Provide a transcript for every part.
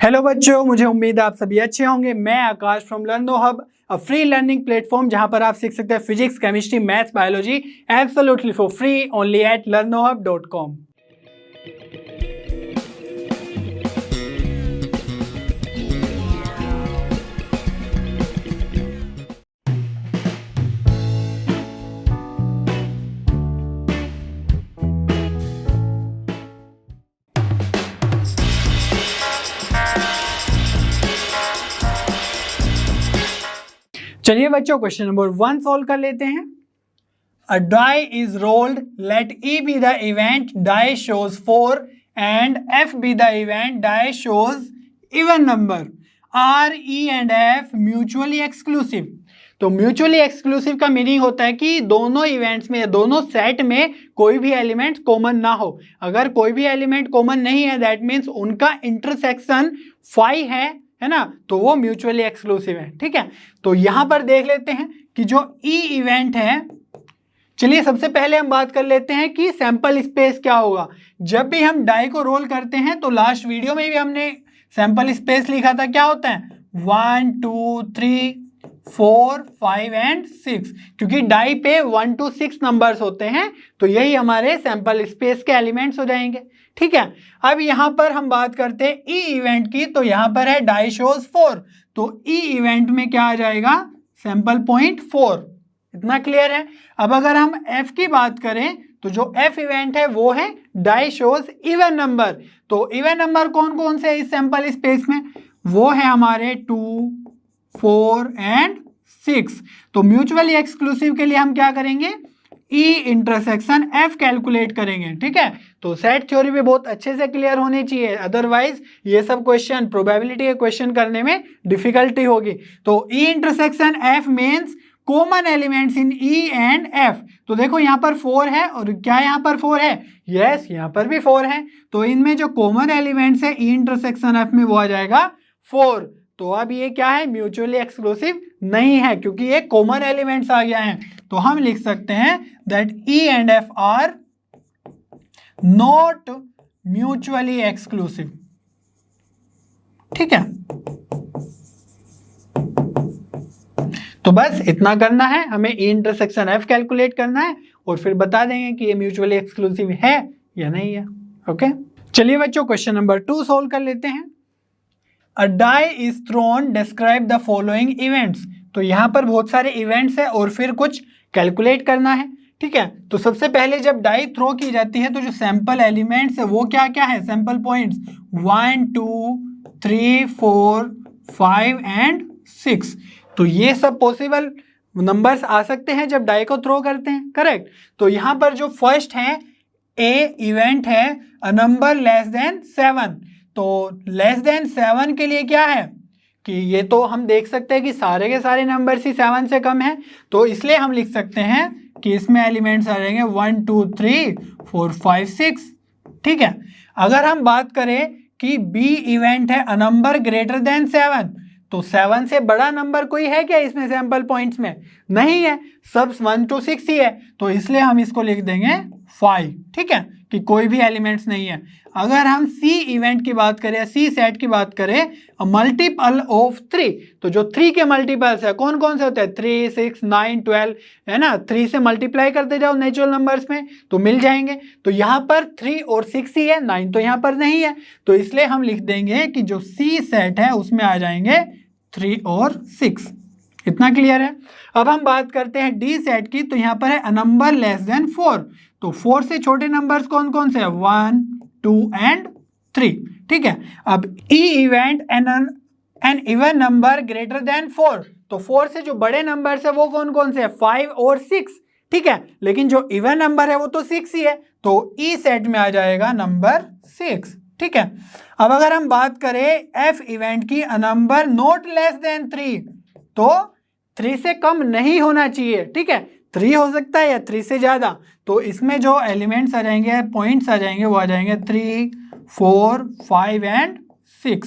Hello बच्चों, मुझे उम्मीद है आप सभी अच्छे होंगे। मैं Akash from learnohub, a free learning platform जहां पर आप सीख सकते हैं physics, chemistry, maths, biology absolutely for free only at learnohub.com। चलिए बच्चों, क्वेश्चन नंबर 1 सॉल्व कर लेते हैं। A die is rolled, let E be the event die shows 4 and F be the event die shows even number. Are E and F mutually exclusive? तो mutually exclusive का meaning होता है कि दोनों events में या दोनों सेट में कोई भी एलिमेंट कॉमन ना हो। अगर कोई भी एलिमेंट कॉमन नहीं है, दैट मीन्स उनका इंटरसेक्शन 5 है ना, तो वो म्यूचुअली एक्सक्लूसिव है। ठीक है, तो यहां पर देख लेते हैं कि जो ई इवेंट है, चलिए सबसे पहले हम बात कर लेते हैं कि सैंपल स्पेस क्या होगा। जब भी हम डाई को रोल करते हैं तो लास्ट वीडियो में भी हमने सैंपल स्पेस लिखा था, क्या होता है 1 2 3 4 5 एंड 6, क्योंकि डाई पे 1 to 6 नंबर्स होते हैं, तो यही हमारे सैंपल स्पेस के एलिमेंट्स हो जाएंगे। ठीक है, अब यहां पर हम बात करते हैं ई इवेंट की, तो यहां पर है डाई शोज 4, तो ई इवेंट में क्या आ जाएगा सैंपल पॉइंट 4। इतना क्लियर है। अब अगर हम एफ की बात करें तो जो एफ इवेंट है वो है डाई शोज इवन नंबर। तो इवन नंबर कौन कौन से इस सैंपल स्पेस में, वो है हमारे 2 4 एंड 6। तो म्यूचुअली एक्सक्लूसिव के लिए हम क्या करेंगे, ई इंटरसेक्शन एफ कैलकुलेट करेंगे। ठीक है, तो सेट थ्योरी भी बहुत अच्छे से क्लियर होनी चाहिए, अदरवाइज ये सब क्वेश्चन प्रोबेबिलिटी के क्वेश्चन करने में डिफिकल्टी होगी। तो ई intersection F means common elements in E and F. तो देखो यहाँ पर 4 है, और क्या यहाँ पर 4 है, यस यहाँ पर भी 4 है, तो इनमें जो कॉमन एलिमेंट्स है ई इंटरसेक्शन एफ में वो आ जाएगा 4। तो अब ये क्या है, म्यूचुअली एक्सक्लूसिव नहीं है, क्योंकि ये कॉमन एलिमेंट्स आ गया है। तो हम लिख सकते हैं that E and F R not mutually exclusive. ठीक है, तो बस इतना करना है, हमें ई इंटरसेक्शन एफ कैलकुलेट करना है और फिर बता देंगे कि ये म्यूचुअली एक्सक्लूसिव है या नहीं है। ओके, चलिए बच्चों क्वेश्चन नंबर 2 सॉल्व कर लेते हैं। A die is thrown, describe the following events. तो यहाँ पर बहुत सारे इवेंट्स है और फिर कुछ कैलकुलेट करना है। ठीक है, तो सबसे पहले जब डाई थ्रो की जाती है तो जो सैंपल एलिमेंट्स है वो क्या क्या है, सैंपल पॉइंट्स 1 2 3 4 5 एंड 6। तो ये सब पॉसिबल नंबर्स आ सकते हैं जब डाई को थ्रो करते हैं, करेक्ट। तो यहाँ पर जो फर्स्ट है ए इवेंट है अ नंबर लेस देन 7। तो लेस देन 7 के लिए क्या है कि ये तो हम देख सकते हैं कि सारे के सारे नंबर्स ही 7 से कम है, तो इसलिए हम लिख सकते हैं कि इसमें एलिमेंट्स आ जाएंगे 1 2 3 4 5 6। ठीक है, अगर हम बात करें कि बी इवेंट है अ नंबर ग्रेटर देन 7, तो 7 से बड़ा नंबर कोई है क्या इसमें सैंपल पॉइंट्स में, नहीं है, सब 1 to 6 ही है, तो इसलिए हम इसको लिख देंगे 5। ठीक है, कि कोई भी एलिमेंट्स नहीं है। अगर हम सी इवेंट की बात करें, सी सेट की बात करें, मल्टीपल ऑफ 3, तो जो 3 के मल्टीपल्स है कौन कौन से होते हैं 3 6 9 12 है ना, 3 से मल्टीप्लाई करते जाओ नेचुरल नंबर्स में तो मिल जाएंगे। तो यहाँ पर 3 और 6 ही है, 9 तो यहाँ पर नहीं है, तो इसलिए हम लिख देंगे कि जो सी सेट है उसमें आ जाएंगे 3 और 6। इतना क्लियर है। अब हम बात करते हैं डी सेट की, तो यहाँ पर है अ नंबर लेस देन 4। तो 4 से छोटे नंबर्स कौन कौन से हैं 1 2 एंड 3। ठीक है, अब E event an even number greater than 4, तो 4 से जो बड़े नंबर्स है वो कौन कौन से हैं 5 और 6। ठीक है, लेकिन जो इवन नंबर है वो तो 6 ही है, तो ई सेट में आ जाएगा नंबर 6। ठीक है, अब अगर हम बात करें एफ इवेंट की a number not less than 3, तो 3 से कम नहीं होना चाहिए। ठीक है, 3 हो सकता है या 3 से ज़्यादा, तो इसमें जो एलिमेंट्स आ जाएंगे, पॉइंट्स आ जाएंगे, वो आ जाएंगे 3 4 5 एंड 6।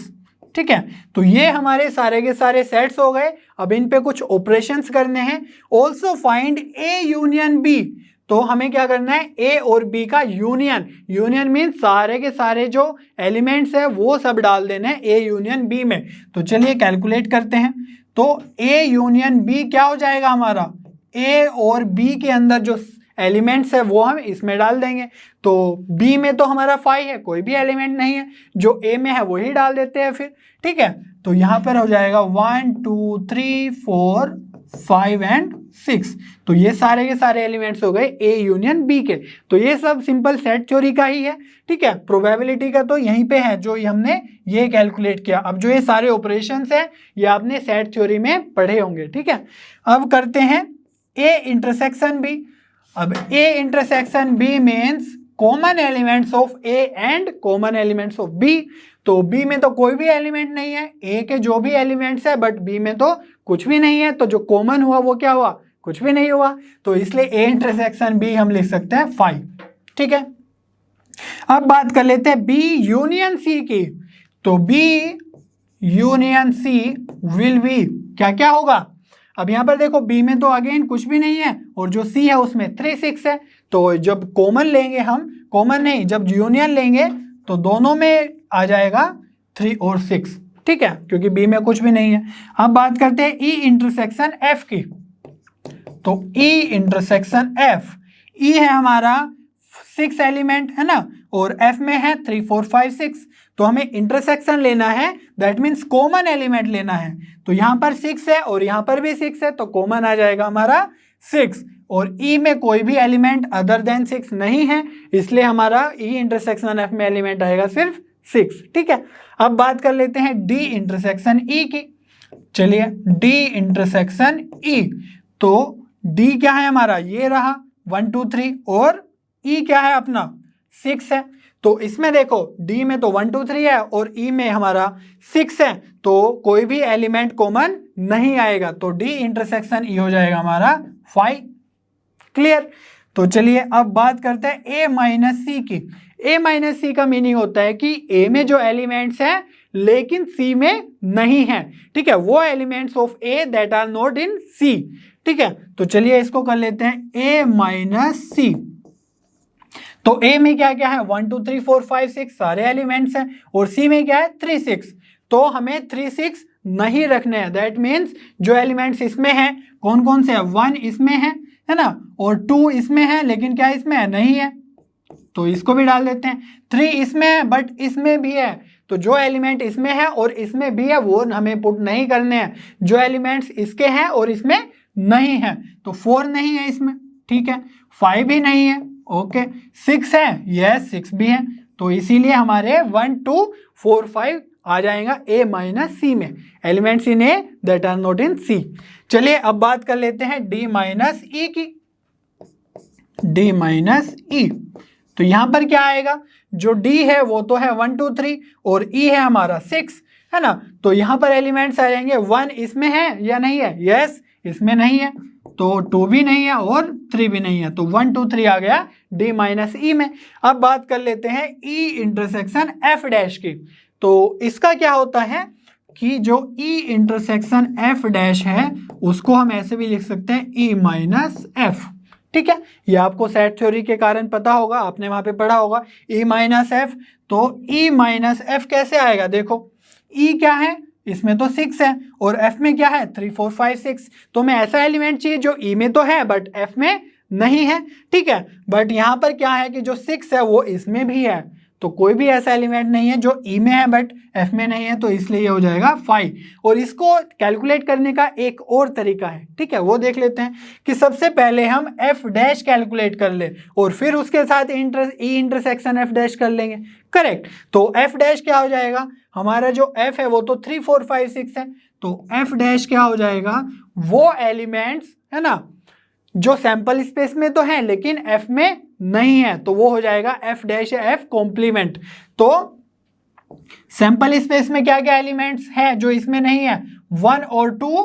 ठीक है, तो ये हमारे सारे के सारे सेट्स हो गए। अब इन पे कुछ ऑपरेशंस करने हैं। Also find A union B, तो हमें क्या करना है, ए और बी का यूनियन, यूनियन मीन सारे के सारे जो एलिमेंट्स है वो सब डाल देने हैं ए यूनियन बी में। तो चलिए कैलकुलेट करते हैं। तो ए यूनियन बी क्या हो जाएगा हमारा, ए और बी के अंदर जो एलिमेंट्स है वो हम इसमें डाल देंगे। तो बी में तो हमारा 5 है, कोई भी एलिमेंट नहीं है, जो ए में है वही डाल देते हैं फिर, ठीक है। तो यहाँ पर हो जाएगा 1 2 3 4 5 एंड 6। तो ये सारे के सारे एलिमेंट्स हो गए ए यूनियन बी के। तो ये सब सिंपल सेट थ्योरी का ही है, ठीक है। प्रोबेबिलिटी का तो यहीं पे है जो हमने ये कैलकुलेट किया। अब जो ये सारे ऑपरेशंस हैं ये आपने सेट थ्योरी में पढ़े होंगे, ठीक है। अब करते हैं ए इंटरसेक्शन बी। अब A intersection B means common elements of A and common elements of B. तो बी में तो कोई भी एलिमेंट नहीं है, ए के जो भी एलिमेंट्स है, बट बी में तो कुछ भी नहीं है। तो जो कॉमन हुआ वो क्या हुआ, कुछ भी नहीं हुआ। तो इसलिए ए इंटरसेक्शन बी हम लिख सकते हैं 5, ठीक है। अब बात कर लेते हैं बी यूनियन सी की। तो B union C will be क्या क्या होगा। अब यहाँ पर देखो बी में तो अगेन कुछ भी नहीं है और जो सी है उसमें 3 6 है। तो जब कॉमन लेंगे हम, कॉमन नहीं, जब यूनियन लेंगे तो दोनों में आ जाएगा 3 और 6, ठीक है, क्योंकि बी में कुछ भी नहीं है। अब बात करते हैं ई इंटरसेक्शन एफ की। तो ई इंटरसेक्शन एफ, ई है हमारा 6 एलिमेंट है ना, और एफ में है 3 4 5 6। तो हमें इंटरसेक्शन लेना है, दैट मीन्स कॉमन एलिमेंट लेना है। तो यहाँ पर 6 है और यहाँ पर भी 6 है, तो कॉमन आ जाएगा हमारा 6। और ई में कोई भी एलिमेंट अदर देन 6 नहीं है, इसलिए हमारा ई इंटरसेक्शन एफ में एलिमेंट आएगा सिर्फ 6, ठीक है। अब बात कर लेते हैं डी इंटरसेक्शन ई की। चलिए डी इंटरसेक्शन ई। तो डी क्या है हमारा, ये रहा 1 2 3, और ई क्या है अपना 6 है। तो इसमें देखो डी में तो 1 2 3 है और ई में हमारा 6 है, तो कोई भी एलिमेंट कॉमन नहीं आएगा। तो डी इंटरसेक्शन ई हो जाएगा हमारा 5, क्लियर। तो चलिए अब बात करते हैं ए माइनस सी की। ए माइनस सी का मीनिंग होता है कि ए में जो एलिमेंट्स हैं लेकिन सी में नहीं है, ठीक है, वो elements of A that are not in C, ठीक है। तो चलिए इसको कर लेते हैं ए माइनस सी। तो ए में क्या क्या है, 1 2 3 4 5 6 सारे एलिमेंट्स हैं, और सी में क्या है 3 6। तो हमें 3 6 नहीं रखने हैं, दैट मीन्स जो एलिमेंट्स इसमें हैं कौन कौन से हैं, 1 इसमें है ना, और 2 इसमें है लेकिन क्या इसमें है, नहीं है, तो इसको भी डाल देते हैं। 3 इसमें है बट इसमें भी है, तो जो एलिमेंट इसमें है और इसमें भी है वो हमें पुट नहीं करने हैं। जो एलिमेंट्स इसके हैं और इसमें नहीं है, तो 4 नहीं है इसमें, ठीक है, 5 भी नहीं है, ओके, 6 है, यस 6 भी है। तो इसीलिए हमारे 1 2 4 5 आ जाएगा ए माइनस सी में, elements in A that are not in C. चलिए अब बात कर लेते हैं डी माइनस ई की। डी माइनस ई, तो यहां पर क्या आएगा, जो डी है वो तो है 1 2 3 और ई है हमारा 6, है ना। तो यहां पर एलिमेंट्स आ जाएंगे, 1 इसमें है या नहीं है, यस इसमें नहीं है, तो 2 भी नहीं है और 3 भी नहीं है, तो 1 2 3 आ गया डी माइनस ई में। अब बात कर लेते हैं ई इंटरसेक्शन एफ डैश की। तो इसका क्या होता है कि जो ई इंटरसेक्शन एफ डैश है उसको हम ऐसे भी लिख सकते हैं ई माइनस एफ, ठीक है। ये आपको सेट थ्योरी के कारण पता होगा, आपने वहां पे पढ़ा होगा ई माइनस एफ। तो ई माइनस एफ कैसे आएगा, देखो ई क्या है, इसमें तो 6 है और एफ में क्या है 3 4 5 6। तो हमें ऐसा एलिमेंट चाहिए जो ई में तो है बट एफ में नहीं है, ठीक है। बट यहाँ पर क्या है कि जो 6 है वो इसमें भी है, तो कोई भी ऐसा एलिमेंट नहीं है जो ई में है बट एफ में नहीं है, तो इसलिए ये हो जाएगा 5। और इसको कैलकुलेट करने का एक और तरीका है, ठीक है, वो देख लेते हैं कि सबसे पहले हम एफ डैश कैलकुलेट कर ले और फिर उसके साथ ई इंटरसेक्शन एफ डैश कर लेंगे, करेक्ट। तो एफ डैश क्या हो जाएगा, हमारा जो एफ है वो तो 3 4 5 6 है, तो एफ डैश क्या हो जाएगा, वो एलिमेंट्स है ना जो सैंपल स्पेस में तो है लेकिन एफ में नहीं है, तो वो हो जाएगा एफ डैश या एफ कॉम्प्लीमेंट। तो सैंपल स्पेस में क्या क्या एलिमेंट्स हैं जो इसमें नहीं है, 1 और 2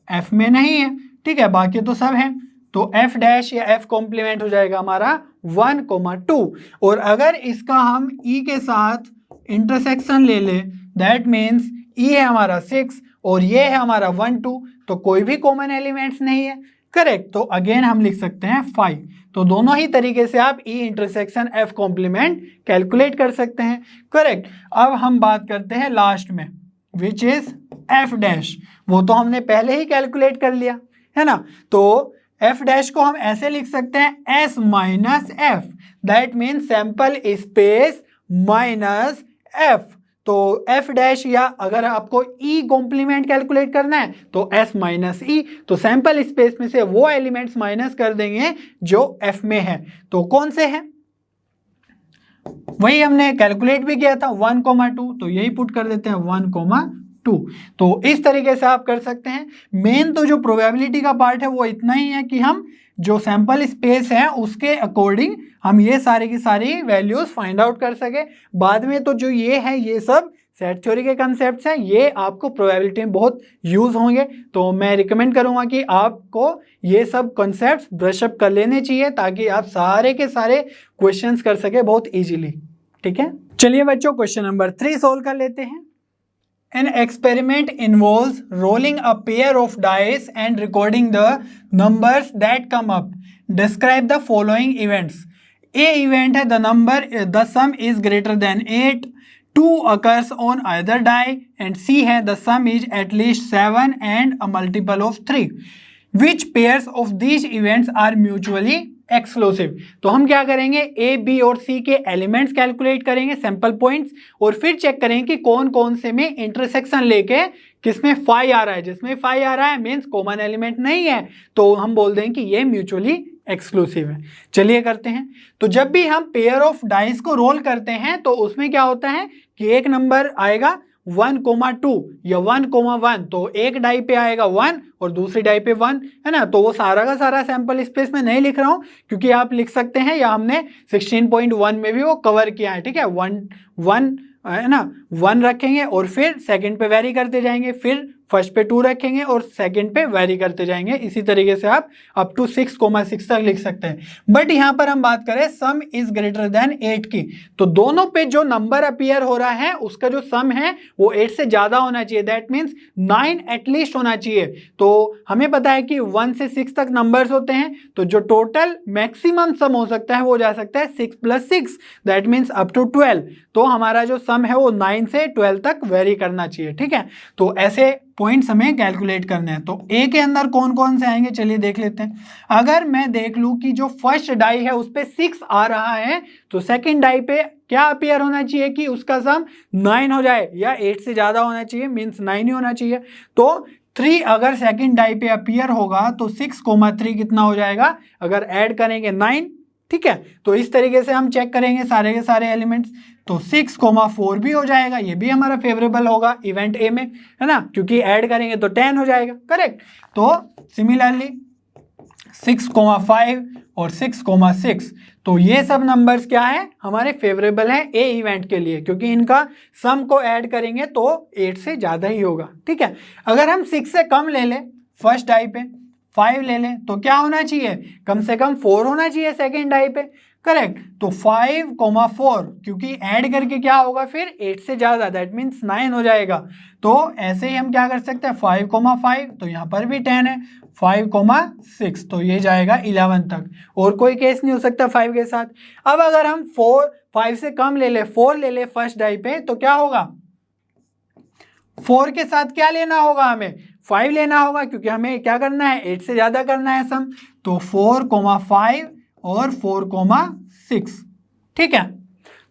एफ में नहीं है, ठीक है, बाकी तो सब हैं। तो एफ डैश या एफ कॉम्प्लीमेंट हो जाएगा हमारा 1 2। और अगर इसका हम ई के साथ इंटरसेक्शन ले ले, दैट मीन्स ई है हमारा 6 और ये है हमारा 1 2, तो कोई भी कॉमन एलिमेंट्स नहीं है, करेक्ट। तो अगेन हम लिख सकते हैं 5। तो दोनों ही तरीके से आप E intersection F complement calculate कर सकते हैं। करेक्ट। अब हम बात करते हैं लास्ट में, विच इज एफ डैश। वो तो हमने पहले ही कैलकुलेट कर लिया है ना। तो एफ डैश को हम ऐसे लिख सकते हैं S minus F, that mean sample space minus F. तो एफ डैश, या अगर आपको ई कॉम्प्लीमेंट कैलकुलेट करना है तो एस माइनस ई। तो सैंपल स्पेस में से वो एलिमेंट्स माइनस कर देंगे जो एफ में है। तो कौन से हैं, वही हमने कैलकुलेट भी किया था 1,2, तो यही पुट कर देते हैं 1,2। तो इस तरीके से आप कर सकते हैं। मेन तो जो प्रोबेबिलिटी का पार्ट है वो इतना ही है कि हम जो सैंपल स्पेस है उसके अकॉर्डिंग हम ये सारी की सारी वैल्यूज फाइंड आउट कर सके। बाद में तो जो ये है ये सब सेट थ्योरी के कंसेप्ट्स हैं, ये आपको प्रोबेबिलिटी में बहुत यूज होंगे। तो मैं रिकमेंड करूंगा कि आपको ये सब कंसेप्ट्स ब्रशअप कर लेने चाहिए ताकि आप सारे के सारे क्वेश्चंस कर सके बहुत इजीली। ठीक है, चलिए बच्चों क्वेश्चन नंबर 3 सोल्व कर लेते हैं। An experiment involves rolling a pair of dice and recording the numbers that come up. Describe the following events. A event है the sum is greater than 8. 2 occurs on either die, and C है the sum is at least 7 and a multiple of 3. Which pairs of these events are mutually exclusive? तो हम क्या करेंगे, A B और सी के elements calculate करेंगे, sample points, और फिर चेक करेंगे कि कौन कौन से में इंटरसेक्शन लेके किसमें 5 आ रहा है। जिसमें 5 आ रहा है मीन्स कॉमन एलिमेंट नहीं है, तो हम बोल देंगे कि ये म्यूचुअली एक्सक्लूसिव है। चलिए करते हैं। तो जब भी हम पेयर ऑफ डाइस को रोल करते हैं तो उसमें क्या होता है कि एक नंबर आएगा 1,2 या 1,1, तो एक डाई पे आएगा 1 और दूसरी डाई पे 1 है ना। तो वो सारा का सारा सैंपल स्पेस में नहीं लिख रहा हूं, क्योंकि आप लिख सकते हैं, या हमने 16.1 में भी वो कवर किया है। ठीक है, 1 है ना, 1 रखेंगे और फिर सेकंड पे वेरी करते जाएंगे, फिर फर्स्ट पे 2 रखेंगे और सेकंड पे वेरी करते जाएंगे। इसी तरीके से आप अप टू 6,6 तक लिख सकते हैं। बट यहां पर हम बात करें सम इज ग्रेटर देन 8 की, तो दोनों पे जो नंबर अपीयर हो रहा है उसका जो सम है वो 8 से ज्यादा होना चाहिए, दैट मीन्स 9 एटलीस्ट होना चाहिए। तो हमें पता है कि 1 से 6 तक नंबर्स होते हैं, तो जो टोटल मैक्सिमम सम हो सकता है वो जा सकता है 6 + 6, दैट मीन्स अप टू 12। तो हमारा जो सम है वो 9 से 12 तक वेरी करना चाहिए। ठीक है, तो ऐसे पॉइंट्स हमें कैलकुलेट करने हैं। तो ए के अंदर कौन कौन से आएंगे, चलिए देख लेते हैं। अगर मैं देख लूं कि जो फर्स्ट डाई है उस पे 6 आ रहा है, तो सेकंड डाई पे क्या अपीयर होना चाहिए कि उसका सम 9 हो जाए, या 8 से ज्यादा होना चाहिए, मीन्स 9 ही होना चाहिए। तो 3 अगर सेकंड डाई पे अपीयर होगा तो 6,3 कितना हो जाएगा, अगर ऐड करेंगे 9। ठीक है, तो इस तरीके से हम चेक करेंगे सारे के सारे एलिमेंट्स। तो 6,4 भी हो जाएगा, ये भी हमारा फेवरेबल होगा इवेंट ए में, है ना, क्योंकि ऐड करेंगे तो 10 हो जाएगा। करेक्ट। तो सिमिलरली 6,5 और 6,6, तो ये सब नंबर्स क्या है, हमारे फेवरेबल है ए इवेंट के लिए, क्योंकि इनका सम को ऐड करेंगे तो 8 से ज्यादा ही होगा। ठीक है, अगर हम 6 से कम ले लें फर्स्ट डाई पे, 5 ले लें, तो क्या होना चाहिए, कम से कम 4 होना चाहिए सेकेंड डाई पे। करेक्ट। तो 5,4, क्योंकि ऐड करके क्या होगा फिर 8 से ज्यादा, दैट मीन्स 9 हो जाएगा। तो ऐसे ही हम क्या कर सकते हैं, 5,5, तो यहाँ पर भी 10 है, 5,6, तो ये जाएगा 11 तक, और कोई केस नहीं हो सकता 5 के साथ। अब अगर हम 5 से कम ले ले, 4 ले ले फर्स्ट डाई पे, तो क्या होगा, 4 के साथ क्या लेना होगा, हमें 5 लेना होगा, क्योंकि हमें क्या करना है, 8 से ज्यादा करना है सम। तो 4,5 और 4,6। ठीक है,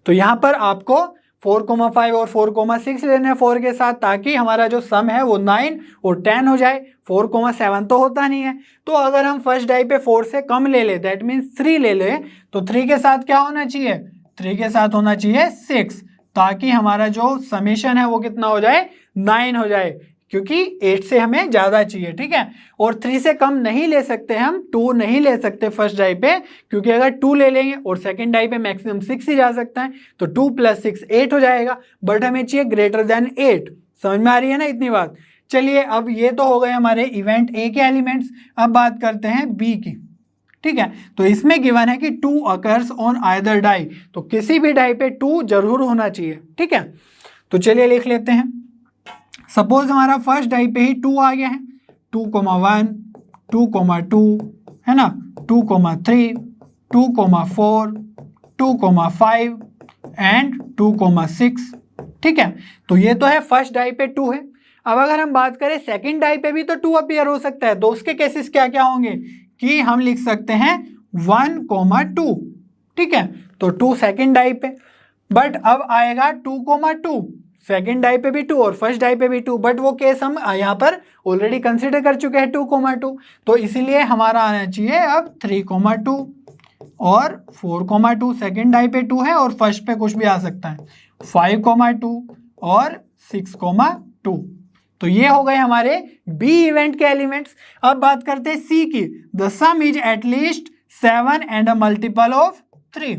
तो यहां पर आपको 4,5 और 4,6 लेना है 4 के साथ, ताकि हमारा जो सम है वो 9 और 10 हो जाए। 4,7 तो होता नहीं है, तो अगर हम फर्स्ट डाई पे 4 से कम ले ले, दैट मीन्स 3 ले ले, तो 3 के साथ क्या होना चाहिए, 3 के साथ होना चाहिए 6, ताकि हमारा जो समेशन है वो कितना हो जाए, 9 हो जाए, क्योंकि 8 से हमें ज्यादा चाहिए। ठीक है, और 3 से कम नहीं ले सकते, हम 2 नहीं ले सकते फर्स्ट डाई पे, क्योंकि अगर 2 ले लेंगे और सेकंड डाई पे मैक्सिमम 6 ही जा सकता है, तो 2 + 6 8 हो जाएगा, बट हमें चाहिए ग्रेटर देन 8। समझ में आ रही है ना इतनी बात। चलिए, अब ये तो हो गए हमारे इवेंट ए के एलिमेंट्स। अब बात करते हैं बी की। ठीक है, तो इसमें गिवन है कि 2 अकर्स ऑन आइदर डाई, तो किसी भी डाई पे 2 जरूर होना चाहिए। ठीक है, तो चलिए लिख लेते हैं। सपोज हमारा फर्स्ट डाई पे ही 2 आ गया है, 2,1, 2,2 है ना, 2,3, 2,4, 2,5 एंड 2,6। ठीक है, तो ये तो है फर्स्ट डाई पे 2 है। अब अगर हम बात करें सेकंड डाई पे भी तो 2 अपीयर हो सकता है, तो उसके केसेस क्या क्या होंगे कि हम लिख सकते हैं 1,2। ठीक है, तो 2 सेकंड डाई पे, बट अब आएगा 2,2 सेकंड डाई पे भी 2 और फर्स्ट डाई पे भी 2, बट वो केस हम यहाँ पर ऑलरेडी कंसिडर कर चुके हैं 2,2, तो इसीलिए हमारा आना चाहिए अब 3,2 और 4,2। सेकंड डाई पे 2 है और फर्स्ट पे कुछ भी आ सकता है, 5,2 और 6,2। तो ये हो गए हमारे बी इवेंट के एलिमेंट्स। अब बात करते हैं सी की। The some is at least 7 and a multiple of 3।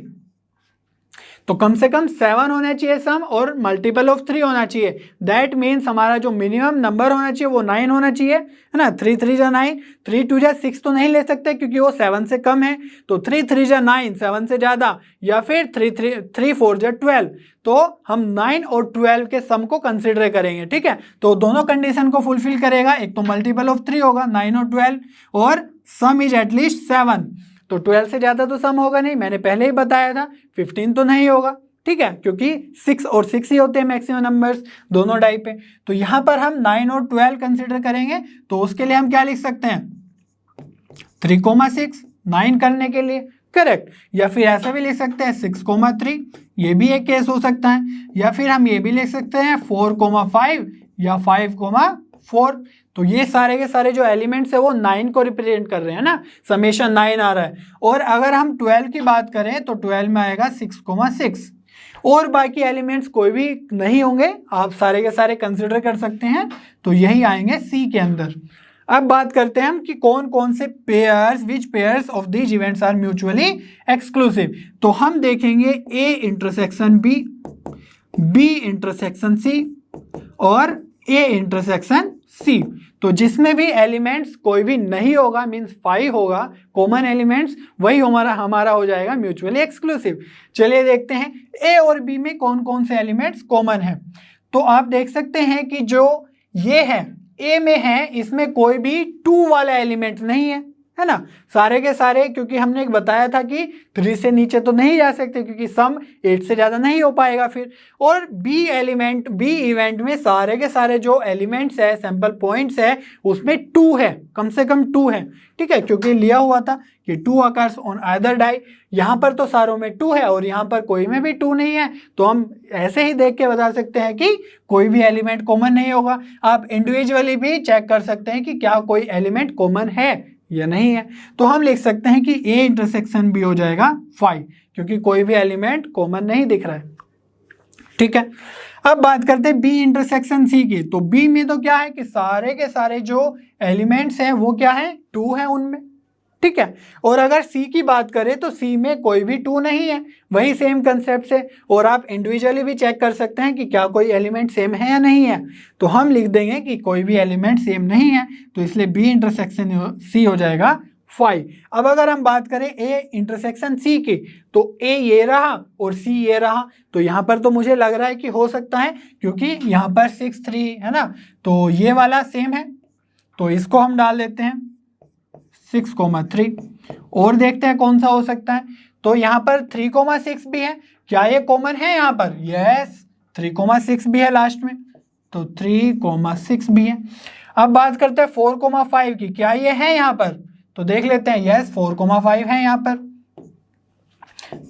तो कम से कम 7 होना चाहिए सम और मल्टीपल ऑफ 3 होना चाहिए। दैट मीन्स हमारा जो मिनिमम नंबर होना चाहिए वो 9 होना चाहिए, है ना। 3 3 जा 9, 3 2 जा 6 तो नहीं ले सकते क्योंकि वो 7 से कम है, तो 3 3 जा 9, 7 से ज़्यादा, या फिर 3 4 जा 12, तो हम 9 और 12 के सम को कंसिडर करेंगे। ठीक है, तो दोनों कंडीशन को फुलफिल करेगा, एक तो मल्टीपल ऑफ 3 होगा 9 और 12, और सम इज एटलीस्ट 7। तो 12 से ज़्यादा तो सम होगा नहीं, मैंने पहले ही बताया था। 15 तो नहीं होगा, ठीक है, क्योंकि 6 और 6 ही होते हैं मैक्सिमम नंबर्स दोनों डाई पे। तो यहाँ पर हम 9 और 12 कंसिडर करेंगे, तो उसके लिए हम क्या लिख सकते हैं 3,6 9 करने के लिए, करेक्ट। या फिर ऐसा भी लिख सकते हैं 6,3, ये भी एक केस हो सकता है। या फिर हम ये भी लिख सकते हैं 4,5 या 5,4। तो ये सारे के सारे जो एलिमेंट्स है वो 9 को रिप्रेजेंट कर रहे हैं ना, समेशन 9 आ रहा है। और अगर हम 12 की बात करें तो 12 में आएगा 6,6, और बाकी एलिमेंट्स कोई भी नहीं होंगे, आप सारे के सारे कंसिडर कर सकते हैं, तो यही आएंगे सी के अंदर। अब बात करते हैं हम कि कौन कौन से pairs, which pairs of these events are mutually exclusive. तो हम देखेंगे A intersection B, B intersection C और ए इंटरसेक्शन सी। तो जिसमें भी एलिमेंट्स कोई भी नहीं होगा, मींस 5 होगा कॉमन एलिमेंट्स, वही हमारा हो जाएगा म्यूचुअली एक्सक्लूसिव। चलिए देखते हैं ए और बी में कौन कौन से एलिमेंट्स कॉमन है। तो आप देख सकते हैं कि जो ये है ए में है, इसमें कोई भी 2 वाला एलिमेंट नहीं है ना। सारे के सारे, क्योंकि हमने एक बताया था कि 3 से नीचे तो नहीं जा सकते क्योंकि सम 8 से ज़्यादा नहीं हो पाएगा फिर। और बी इवेंट में सारे के सारे जो एलिमेंट्स है, सैंपल पॉइंट्स है, उसमें 2 है, कम से कम 2 है। ठीक है, क्योंकि लिया हुआ था कि 2 अकर्स ऑन आइदर डाई। यहाँ पर तो सारों में 2 है और यहाँ पर कोई में भी 2 नहीं है, तो हम ऐसे ही देख के बता सकते हैं कि कोई भी एलिमेंट कॉमन नहीं होगा। आप इंडिविजुअली भी चेक कर सकते हैं कि क्या कोई एलिमेंट कॉमन है या नहीं है। तो हम लिख सकते हैं कि ए इंटरसेक्शन बी हो जाएगा 5, क्योंकि कोई भी एलिमेंट कॉमन नहीं दिख रहा है। ठीक है, अब बात करते हैं बी इंटरसेक्शन सी की। तो बी में तो क्या है कि सारे के सारे जो एलिमेंट्स हैं वो क्या है 2 है उनमें। ठीक है, और अगर सी की बात करें तो सी में कोई भी 2 नहीं है, वही सेम कंसेप्ट है। और आप इंडिविजुअली भी चेक कर सकते हैं कि क्या कोई एलिमेंट सेम है या नहीं है। तो हम लिख देंगे कि कोई भी एलिमेंट सेम नहीं है, तो इसलिए बी इंटरसेक्शन सी हो जाएगा 5। अब अगर हम बात करें ए इंटरसेक्शन सी की, तो ए ये रहा और सी ये रहा। तो यहाँ पर तो मुझे लग रहा है कि हो सकता है, क्योंकि यहाँ पर 6 3 है ना, तो ये वाला सेम है, तो इसको हम डाल देते हैं 6,3। और देखते हैं कौन सा हो सकता है। तो यहाँ पर 3,6 भी है, क्या ये कॉमन है यहाँ पर? यस, 3,6 भी है लास्ट में, तो 3,6 भी है। अब बात करते हैं 4,5 की, क्या ये है यहाँ पर? तो देख लेते हैं, यस 4,5 है यहाँ पर,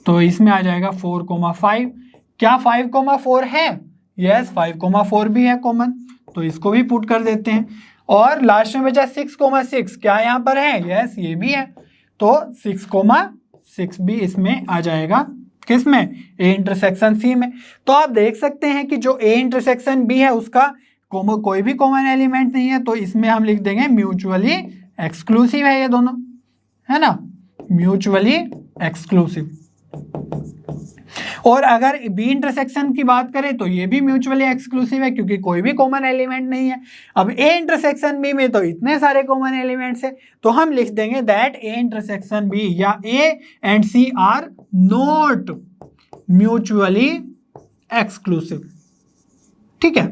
तो इसमें आ जाएगा 4,5। क्या 5,4 है? यस 5,4 भी है कॉमन, तो इसको भी पुट कर देते हैं। और लास्ट में बचा 6,6, क्या यहाँ पर है? यस ये भी है, तो 6,6 भी इसमें आ जाएगा, किसमें? ए इंटरसेक्शन सी में। तो आप देख सकते हैं कि जो ए इंटरसेक्शन बी है उसका कोई भी कॉमन एलिमेंट नहीं है, तो इसमें हम लिख देंगे म्यूचुअली एक्सक्लूसिव है ये दोनों, है ना, म्यूचुअली एक्सक्लूसिव। और अगर बी इंटरसेक्शन की बात करें तो ये भी म्यूचुअली एक्सक्लूसिव है, क्योंकि कोई भी कॉमन एलिमेंट नहीं है। अब ए इंटरसेक्शन बी में तो इतने सारे कॉमन एलिमेंट्स है, तो हम लिख देंगे दैट ए इंटरसेक्शन बी या A and C are not mutually exclusive. ठीक है,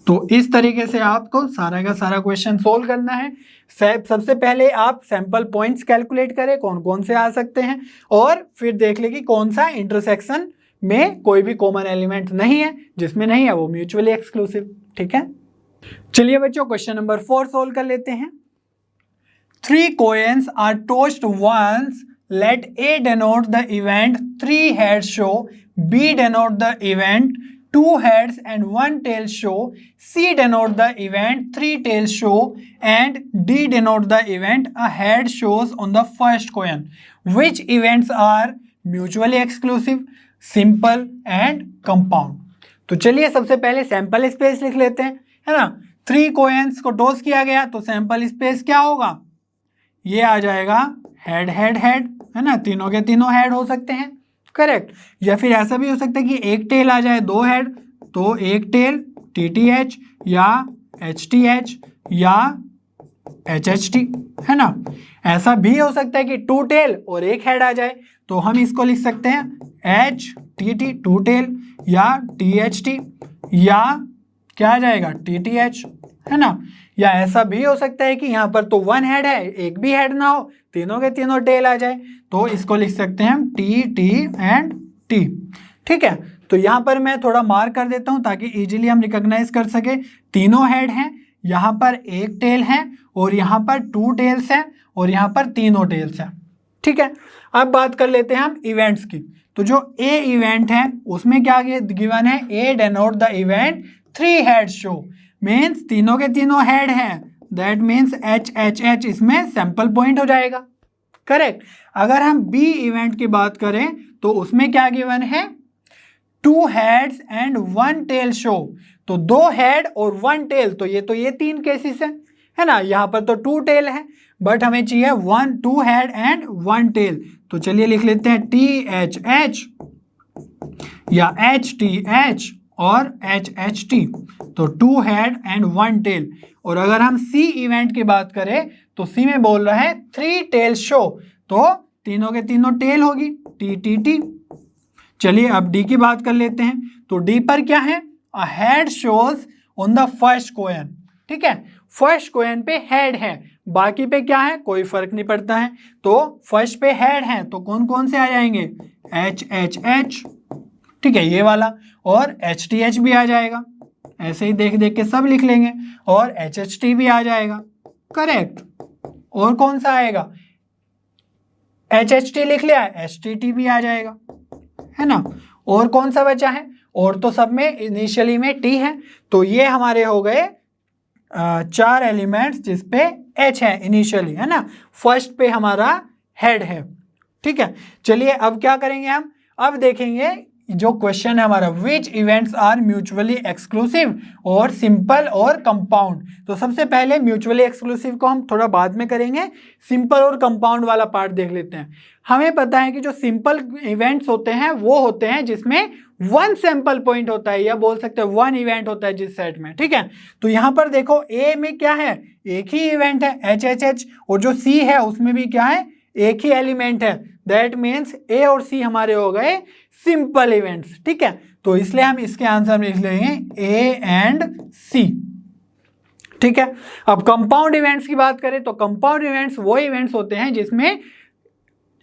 तो इस तरीके से आपको सारा का सारा क्वेश्चन सोल्व करना है। सबसे पहले आप सैंपल पॉइंट्स कैलकुलेट करें कौन कौन से आ सकते हैं, और फिर देख ले कि कौन सा इंटरसेक्शन में कोई भी कॉमन एलिमेंट नहीं है, जिसमें नहीं है वो म्यूचुअली एक्सक्लूसिव। ठीक है, चलिए बच्चों क्वेश्चन नंबर 4 सोल्व कर लेते हैं। 3 coins are tossed once. Let A denote the event 3 heads show, B denote the event 2 heads and 1 tail show, C denote the event 3 tails show, and D denote the event a head shows on the first coin. Which events are mutually exclusive, simple and compound? तो चलिए सबसे पहले sample space लिख लेते हैं, है ना। 3 coins को टॉस किया गया तो सैंपल स्पेस क्या होगा, ये आ जाएगा हेड हेड हेड, है ना। तीनों के तीनों हेड हो सकते हैं, करेक्ट। या फिर ऐसा भी हो सकता है कि एक टेल आ जाए, 2 हेड, तो एक टेल TTH या HTH या HHT, है ना। ऐसा भी हो सकता है कि 2 टेल और एक हेड आ जाए, तो हम इसको लिख सकते हैं HTT 2 टेल, या THT, या क्या आ जाएगा TTH, है ना। या ऐसा भी हो सकता है कि यहाँ पर तो 1 हेड है, एक भी हेड ना हो, तीनों के तीनों टेल आ जाए, तो इसको लिख सकते हैं हम TT एंड T। ठीक है, तो यहाँ पर मैं थोड़ा मार्क कर देता हूँ ताकि इजीली हम रिकॉग्नाइज कर सके। तीनों हेड हैं, यहाँ पर एक टेल है, और यहाँ पर 2 टेल्स हैं, और यहाँ पर तीनों टेल्स हैं। ठीक है, अब बात कर लेते हैं हम इवेंट्स की। तो जो A इवेंट है उसमें क्या गिवन है, A denote the event 3 head show, means तीनों के तीनों हेड हैं, दैट मीन्स HHH इसमें सैंपल पॉइंट हो जाएगा, करेक्ट। अगर हम B इवेंट की बात करें तो उसमें क्या गिवन है, 2 हेड्स एंड 1 टेल शो, तो 2 हेड और 1 टेल, तो ये 3 केसेस है ना। यहाँ पर तो 2 टेल है, बट हमें चाहिए 2 हेड एंड 1 टेल, तो चलिए लिख लेते हैं THH या HTH और HHT, तो 2 हेड एंड 1 टेल। और अगर हम C इवेंट की बात करें तो C में बोल रहा है 3 टेल शो, तो तीनों के तीनों टेल होगी TTT। चलिए अब D की बात कर लेते हैं, तो D पर क्या है, a head shows on the first coin. ठीक है, फर्स्ट कॉइन पे हेड है, बाकी पे क्या है कोई फर्क नहीं पड़ता है, तो फर्स्ट पे हेड है तो कौन कौन से आ जाएंगे, HHH, ठीक है ये वाला, और HTH भी आ जाएगा, ऐसे ही देख देख के सब लिख लेंगे, और HHT भी आ जाएगा, करेक्ट। और कौन सा आएगा, HHT लिख लिया, HTT भी आ जाएगा, है ना। और कौन सा बचा है, और तो सब में इनिशियली में T है, तो ये हमारे हो गए 4 एलिमेंट्स जिसपे H है इनिशियली, है ना। फर्स्ट पे हमारा हेड है। ठीक है, चलिए अब क्या करेंगे हम, अब देखेंगे जो क्वेश्चन है हमारा, विच इवेंट्स आर म्यूचुअली एक्सक्लूसिव और सिंपल और कंपाउंड। तो सबसे पहले म्यूचुअली एक्सक्लूसिव को हम थोड़ा बाद में करेंगे, सिंपल और कंपाउंड वाला पार्ट देख लेते हैं। हमें पता है कि जो सिंपल इवेंट्स होते हैं वो होते हैं जिसमें 1 सैंपल पॉइंट होता है, या बोल सकते हैं 1 इवेंट होता है जिस सेट में। ठीक है, तो यहाँ पर देखो A में क्या है, एक ही इवेंट है HHH, और जो C है उसमें भी क्या है, एक ही एलिमेंट है, दैट मीन्स A और C हमारे हो गए सिंपल इवेंट्स। ठीक है, तो इसलिए हम इसके आंसर में लिख लेंगे A एंड C। ठीक है, अब कंपाउंड इवेंट्स की बात करें तो कंपाउंड इवेंट्स वो इवेंट्स होते हैं जिसमें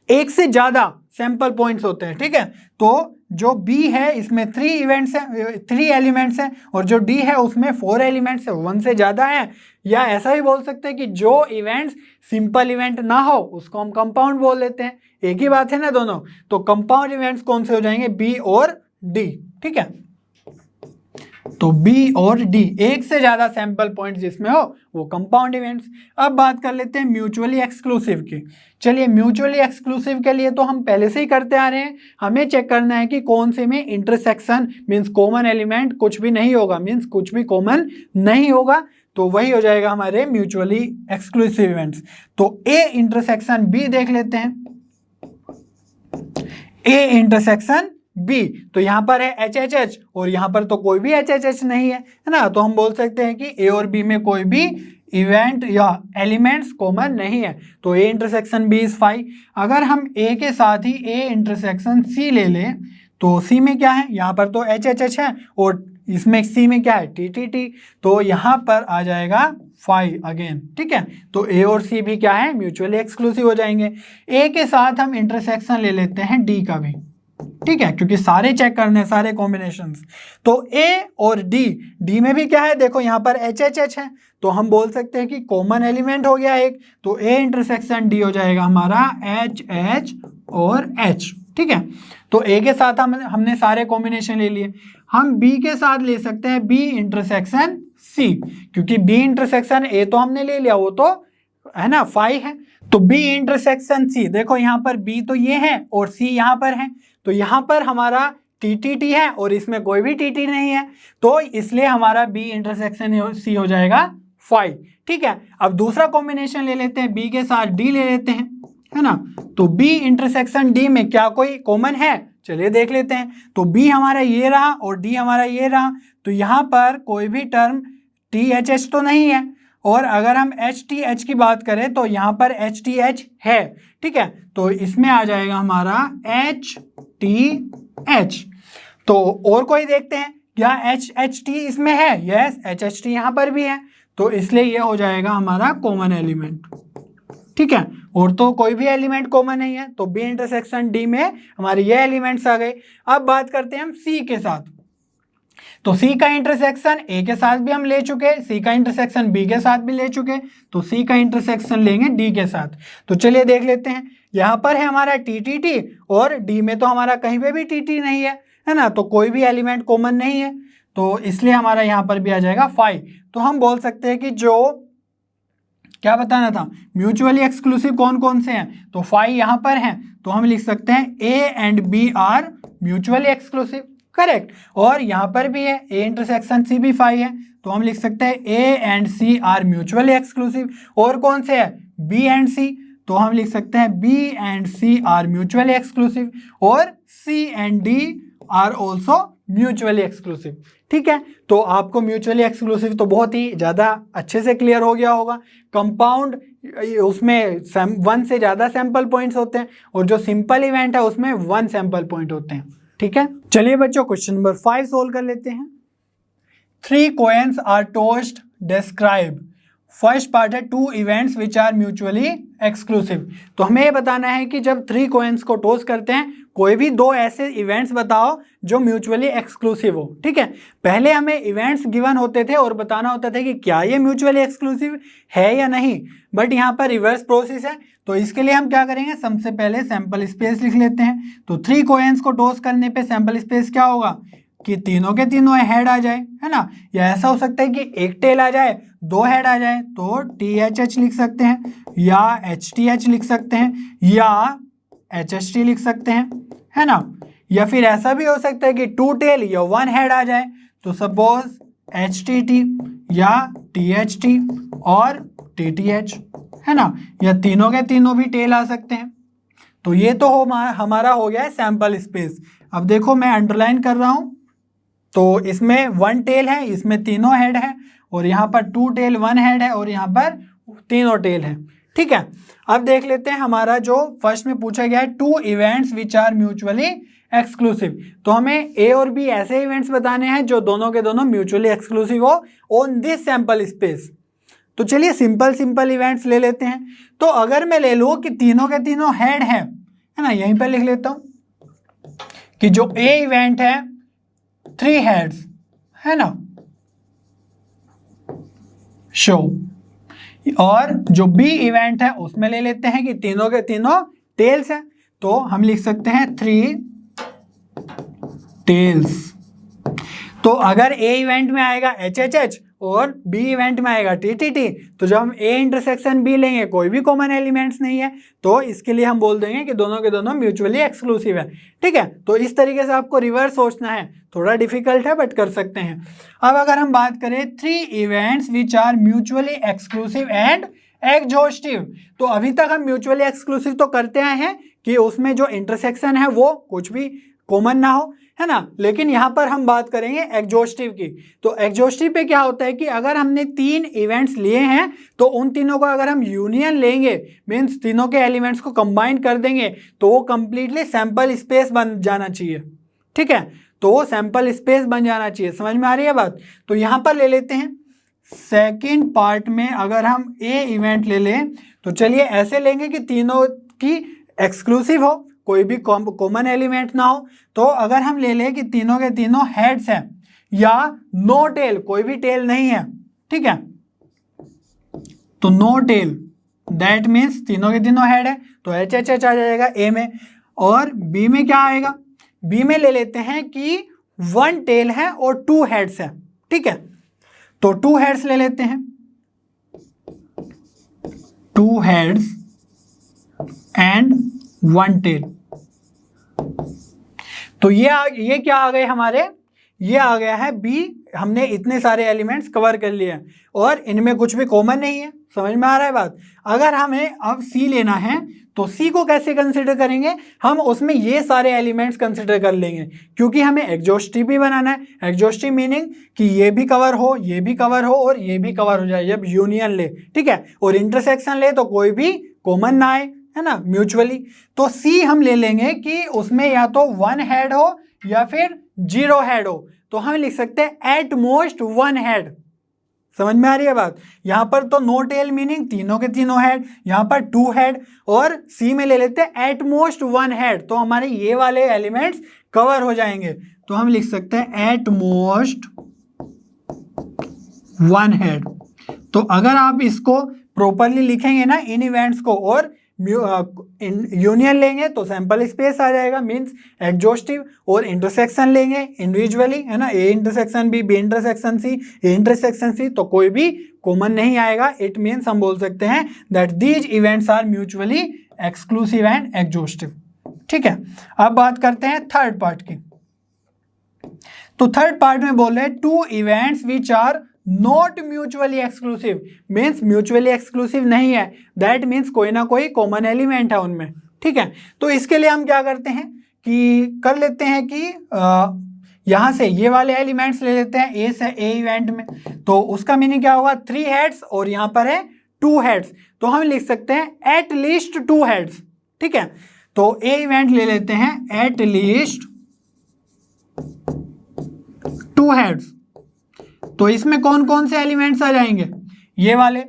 एक से ज्यादा सैंपल पॉइंट्स होते हैं। ठीक है, तो जो B है इसमें 3 इवेंट्स हैं, 3 एलिमेंट्स हैं, और जो D है उसमें 4 एलिमेंट्स है, 1 से ज़्यादा है। या ऐसा भी बोल सकते हैं कि जो इवेंट्स सिंपल इवेंट ना हो उसको हम कंपाउंड बोल देते हैं, एक ही बात है ना दोनों। तो कंपाउंड इवेंट्स कौन से हो जाएंगे, B और D। ठीक है, तो B और D, एक से ज़्यादा सैंपल पॉइंट्स जिसमें हो वो कंपाउंड इवेंट्स। अब बात कर लेते हैं म्यूचुअली एक्सक्लूसिव की। चलिए म्यूचुअली एक्सक्लूसिव के लिए तो हम पहले से ही करते आ रहे हैं, हमें चेक करना है कि कौन से में इंटरसेक्शन मीन्स कॉमन एलिमेंट कुछ भी नहीं होगा, मीन्स कुछ भी कॉमन नहीं होगा, तो वही हो जाएगा हमारे म्यूचुअली एक्सक्लूसिव इवेंट्स। तो A इंटरसेक्शन B देख लेते हैं, A इंटरसेक्शन B, तो यहाँ पर है HHH और यहाँ पर तो कोई भी HHH नहीं है, है ना। तो हम बोल सकते हैं कि A और B में कोई भी इवेंट या एलिमेंट्स कॉमन नहीं है, तो A इंटरसेक्शन B इज 5। अगर हम A के साथ ही A इंटरसेक्शन C ले लें तो C में क्या है, यहाँ पर तो HHH है और इसमें सी में क्या है TTT, तो यहाँ पर आ जाएगा फाई अगेन, ठीक है। तो ए और सी भी क्या है, म्यूचुअली एक्सक्लूसिव हो जाएंगे। ए के साथ हम इंटरसेक्शन ले लेते हैं डी का भी, ठीक है, क्योंकि सारे चेक करने हैं, सारे कॉम्बिनेशंस। तो ए और डी में भी क्या है, देखो यहाँ पर HHH है, तो हम बोल सकते हैं कि कॉमन एलिमेंट हो गया एक, तो ए इंटरसेक्शन डी हो जाएगा हमारा HH और H, ठीक है। तो ए के साथ हमने सारे कॉम्बिनेशन ले लिए। हम बी के साथ ले सकते हैं बी इंटरसेक्शन सी, क्योंकि बी इंटरसेक्शन ए तो हमने ले लिया, वो तो है ना फाई है। तो बी इंटरसेक्शन सी, देखो यहाँ पर बी तो ये है और सी यहाँ पर है, तो यहाँ पर हमारा TTT है और इसमें कोई भी TT नहीं है, तो इसलिए हमारा बी इंटरसेक्शन सी हो जाएगा फाई, ठीक है। अब दूसरा कॉम्बिनेशन ले लेते हैं, बी के साथ डी ले लेते हैं, है ना। तो बी इंटरसेक्शन डी में क्या कोई कॉमन है, चलिए देख लेते हैं। तो बी हमारा ये रहा और डी हमारा ये रहा, तो यहाँ पर कोई भी टर्म THH तो नहीं है, और अगर हम HTH की बात करें तो यहाँ पर HTH है, ठीक है। तो इसमें आ जाएगा हमारा HTH। तो और कोई देखते हैं क्या HHT इसमें है, यस HHT यहाँ पर भी है, तो इसलिए ये हो जाएगा हमारा कॉमन एलिमेंट, ठीक है। और तो कोई भी एलिमेंट कॉमन नहीं है, तो बी इंटरसेक्शन डी में हमारे ये एलिमेंट्स आ गए। अब बात करते हैं हम सी के साथ। तो सी का इंटरसेक्शन ए के साथ भी हम ले चुके, सी का इंटरसेक्शन बी के साथ भी ले चुके, तो सी का इंटरसेक्शन लेंगे डी के साथ। तो चलिए देख लेते हैं, यहाँ पर है हमारा TTT और डी में तो हमारा कहीं पे भी TT नहीं है ना, तो कोई भी एलिमेंट कॉमन नहीं है, तो इसलिए हमारा यहाँ पर भी आ जाएगा फाई। तो हम बोल सकते हैं कि जो क्या बताना था, म्यूचुअली एक्सक्लूसिव कौन कौन से हैं, तो फाई यहाँ पर हैं, तो हम लिख सकते हैं A and B are mutually exclusive, correct. और यहाँ पर भी है ए इंटरसेक्शन सी भी फाई है, तो हम लिख सकते हैं A and C are mutually exclusive. और कौन से है, बी एंड सी, तो हम लिख सकते हैं B and C are mutually exclusive, और C and D are also mutually exclusive, ठीक है। तो आपको म्यूचुअली एक्सक्लूसिव तो बहुत ही ज़्यादा अच्छे से क्लियर हो गया होगा। कंपाउंड उसमें 1 से ज़्यादा सैंपल पॉइंट्स होते हैं, और जो सिंपल इवेंट है उसमें 1 सैंपल पॉइंट होते हैं, ठीक है। चलिए बच्चों क्वेश्चन नंबर 5 सोल्व कर लेते हैं। 3 coins are tossed, describe। First part है 2 events which are mutually exclusive. तो हमें ये बताना है कि जब 3 coins को टॉस करते हैं, कोई भी 2 ऐसे इवेंट्स बताओ जो म्यूचुअली एक्सक्लूसिव हो, ठीक है। पहले हमें इवेंट्स गिवन होते थे और बताना होता था कि क्या ये म्यूचुअली एक्सक्लूसिव है या नहीं, बट यहाँ पर रिवर्स प्रोसेस है। तो इसके लिए हम क्या करेंगे, सबसे पहले सैंपल स्पेस लिख लेते हैं। तो 3 coins को टॉस करने पे सैंपल स्पेस क्या होगा कि तीनों के तीनों हेड आ जाए, है ना, या ऐसा हो सकता है कि एक टेल आ जाए, 2 हेड आ जाए, तो THH लिख सकते हैं, या HTH लिख सकते हैं, या HHT लिख सकते हैं, है ना। या फिर ऐसा भी हो सकता है कि 2 टेल या 1 हेड आ जाए, तो सपोज HTT या THT और TTH, है ना, या तीनों के तीनों भी टेल आ सकते हैं। तो ये तो हमारा हो गया है सैंपल स्पेस। अब देखो मैं अंडरलाइन कर रहा हूँ, तो इसमें 1 टेल है, इसमें तीनों हेड है, और यहाँ पर 2 टेल 1 हेड है, और यहाँ पर तीनों टेल है, ठीक है। अब देख लेते हैं हमारा जो फर्स्ट में पूछा गया है 2 events which are mutually exclusive. तो हमें ए और बी ऐसे इवेंट्स बताने हैं जो दोनों के दोनों म्यूचुअली एक्सक्लूसिव हो ऑन दिस सैंपल स्पेस। तो चलिए सिंपल इवेंट्स ले लेते हैं। तो अगर मैं ले लूँ कि तीनों के तीनों हेड है ना, यहीं पर लिख लेता हूँ कि जो ए इवेंट है 3 हेड्स, है ना, शो, और जो बी इवेंट है उसमें ले लेते हैं कि तीनों के तीनों टेल्स हैं, तो हम लिख सकते हैं 3 टेल्स। तो अगर ए इवेंट में आएगा HHH और बी इवेंट में आएगा TTT, तो जब हम ए इंटरसेक्शन बी लेंगे कोई भी कॉमन एलिमेंट्स नहीं है, तो इसके लिए हम बोल देंगे कि दोनों के दोनों म्यूचुअली एक्सक्लूसिव है, ठीक है। तो इस तरीके से आपको रिवर्स सोचना है, थोड़ा डिफिकल्ट है बट कर सकते हैं। अब अगर हम बात करें 3 events which are mutually exclusive and exhaustive, तो अभी तक हम म्यूचुअली एक्सक्लूसिव तो करते आए हैं कि उसमें जो इंटरसेक्शन है वो कुछ भी कॉमन ना हो, है ना, लेकिन यहाँ पर हम बात करेंगे एग्जॉस्टिव की। तो एग्जॉस्टिव पे क्या होता है कि अगर हमने 3 इवेंट्स लिए हैं, तो उन तीनों को अगर हम यूनियन लेंगे, मीन्स तीनों के एलिमेंट्स को कंबाइन कर देंगे, तो वो कंप्लीटली सैंपल स्पेस बन जाना चाहिए, ठीक है। तो वो सैंपल स्पेस बन जाना चाहिए। समझ में आ रही है बात? तो यहाँ पर ले लेते हैं सेकंड पार्ट में, अगर हम ए इवेंट ले लें तो चलिए ऐसे लेंगे कि तीनों की एक्सक्लूसिव हो, कोई भी कॉमन एलिमेंट ना हो। तो अगर हम ले लें कि तीनों के तीनों हेड्स हैं या नो टेल, कोई भी टेल नहीं है, ठीक है, तो नो टेल दैट मीन्स तीनों के तीनों हेड है, तो एच एच एच आ जाएगा ए में। और बी में क्या आएगा? बी में ले लेते हैं कि 1 टेल है और 2 हेड्स है, ठीक है, तो 2 हेड्स ले लेते हैं, 2 हेड्स एंड 1 टेल। तो ये क्या आ गए हमारे? ये आ गया है बी। हमने इतने सारे एलिमेंट्स कवर कर लिए हैं और इनमें कुछ भी कॉमन नहीं है। समझ में आ रहा है बात? अगर हमें अब सी लेना है तो सी को कैसे कंसिडर करेंगे? हम उसमें ये सारे एलिमेंट्स कंसिडर कर लेंगे, क्योंकि हमें एग्जॉस्टिव भी बनाना है। एग्जॉस्टिव मीनिंग कि ये भी कवर हो, ये भी कवर हो और ये भी कवर हो जाए, जब यूनियन ले, ठीक है, और इंटरसेक्शन ले तो कोई भी कॉमन ना आए, है ना, म्यूचुअली। तो सी हम ले लेंगे कि उसमें या तो 1 हेड हो या फिर 0 हेड हो, तो हम लिख सकते हैं एट मोस्ट 1 हेड। समझ में आ रही है बात? यहाँ पर तो नो टेल मीनिंग तीनों के तीनों हेड, यहाँ पर 2 हेड, और सी में ले लेते हैं एट मोस्ट 1 हेड, तो हमारे ये वाले एलिमेंट्स कवर हो जाएंगे। तो हम लिख सकते हैं एट मोस्ट 1 हेड। तो अगर आप इसको प्रॉपरली लिखेंगे ना इन इवेंट्स को और यूनियन लेंगे तो सैंपल स्पेस आ जाएगा, मींस एग्जॉस्टिव, और इंटरसेक्शन लेंगे इंडिविजुअली, है ना, A intersection B, B intersection C, A intersection C, तो कोई भी कॉमन नहीं आएगा। इट मीन्स हम बोल सकते हैं that these events are mutually exclusive and exhaustive. ठीक है, अब बात करते हैं थर्ड पार्ट की। तो थर्ड पार्ट में बोल रहे हैं 2 events which are not mutually exclusive, means mutually exclusive नहीं है, दैट मीन्स कोई ना कोई कॉमन एलिमेंट है उनमें। ठीक है, तो इसके लिए हम क्या करते हैं कि कर लेते हैं कि यहाँ से ये वाले एलिमेंट्स ले लेते हैं ए से, ए इवेंट में, तो उसका मीनिंग क्या होगा? 3 हेड्स और यहाँ पर है 2 हेड्स, तो हम लिख सकते हैं एट लीस्ट 2 हेड्स। ठीक है, तो ए इवेंट ले लेते हैं एट लीस्ट 2 हेड्स। तो इसमें कौन कौन से एलिमेंट्स आ जाएंगे? ये वाले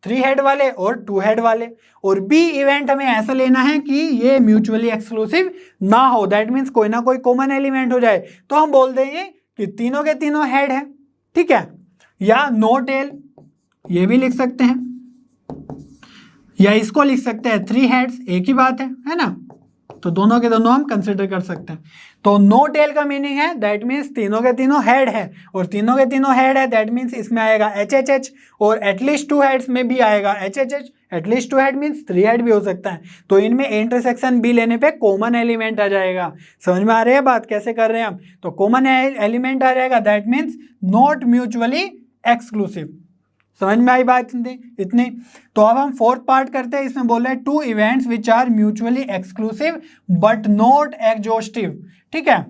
3 हेड वाले और 2 हेड वाले। और बी इवेंट हमें ऐसा लेना है कि ये म्यूचुअली एक्सक्लूसिव ना हो, दैट मीन्स कोई ना कोई कॉमन एलिमेंट हो जाए, तो हम बोल देंगे कि तीनों के तीनों हेड है। ठीक है, या नो टेल, ये भी लिख सकते हैं, या इसको लिख सकते हैं 3 हेड्स, एक ही बात है ना, तो दोनों के दोनों हम कंसिडर कर सकते हैं। तो नो टेल का मीनिंग है दैट मीन्स तीनों के तीनों हेड है, और तीनों के तीनों हेड है दैट मीन्स इसमें आएगा एच एच एच, और एटलीस्ट 2 हेड्स में भी आएगा H H H. At least 2 head means 3 head भी हो सकता है, तो इनमें इंटरसेक्शन बी लेने पे कॉमन एलिमेंट आ जाएगा। समझ में आ रही है बात कैसे कर रहे हैं हम? तो कॉमन एलिमेंट आ जाएगा, that means not mutually exclusive. समझ में आई बात इतनी? तो अब हम फोर्थ पार्ट करते हैं। इसमें बोल रहे हैं 2 events which are mutually exclusive but not exhaustive. ठीक है,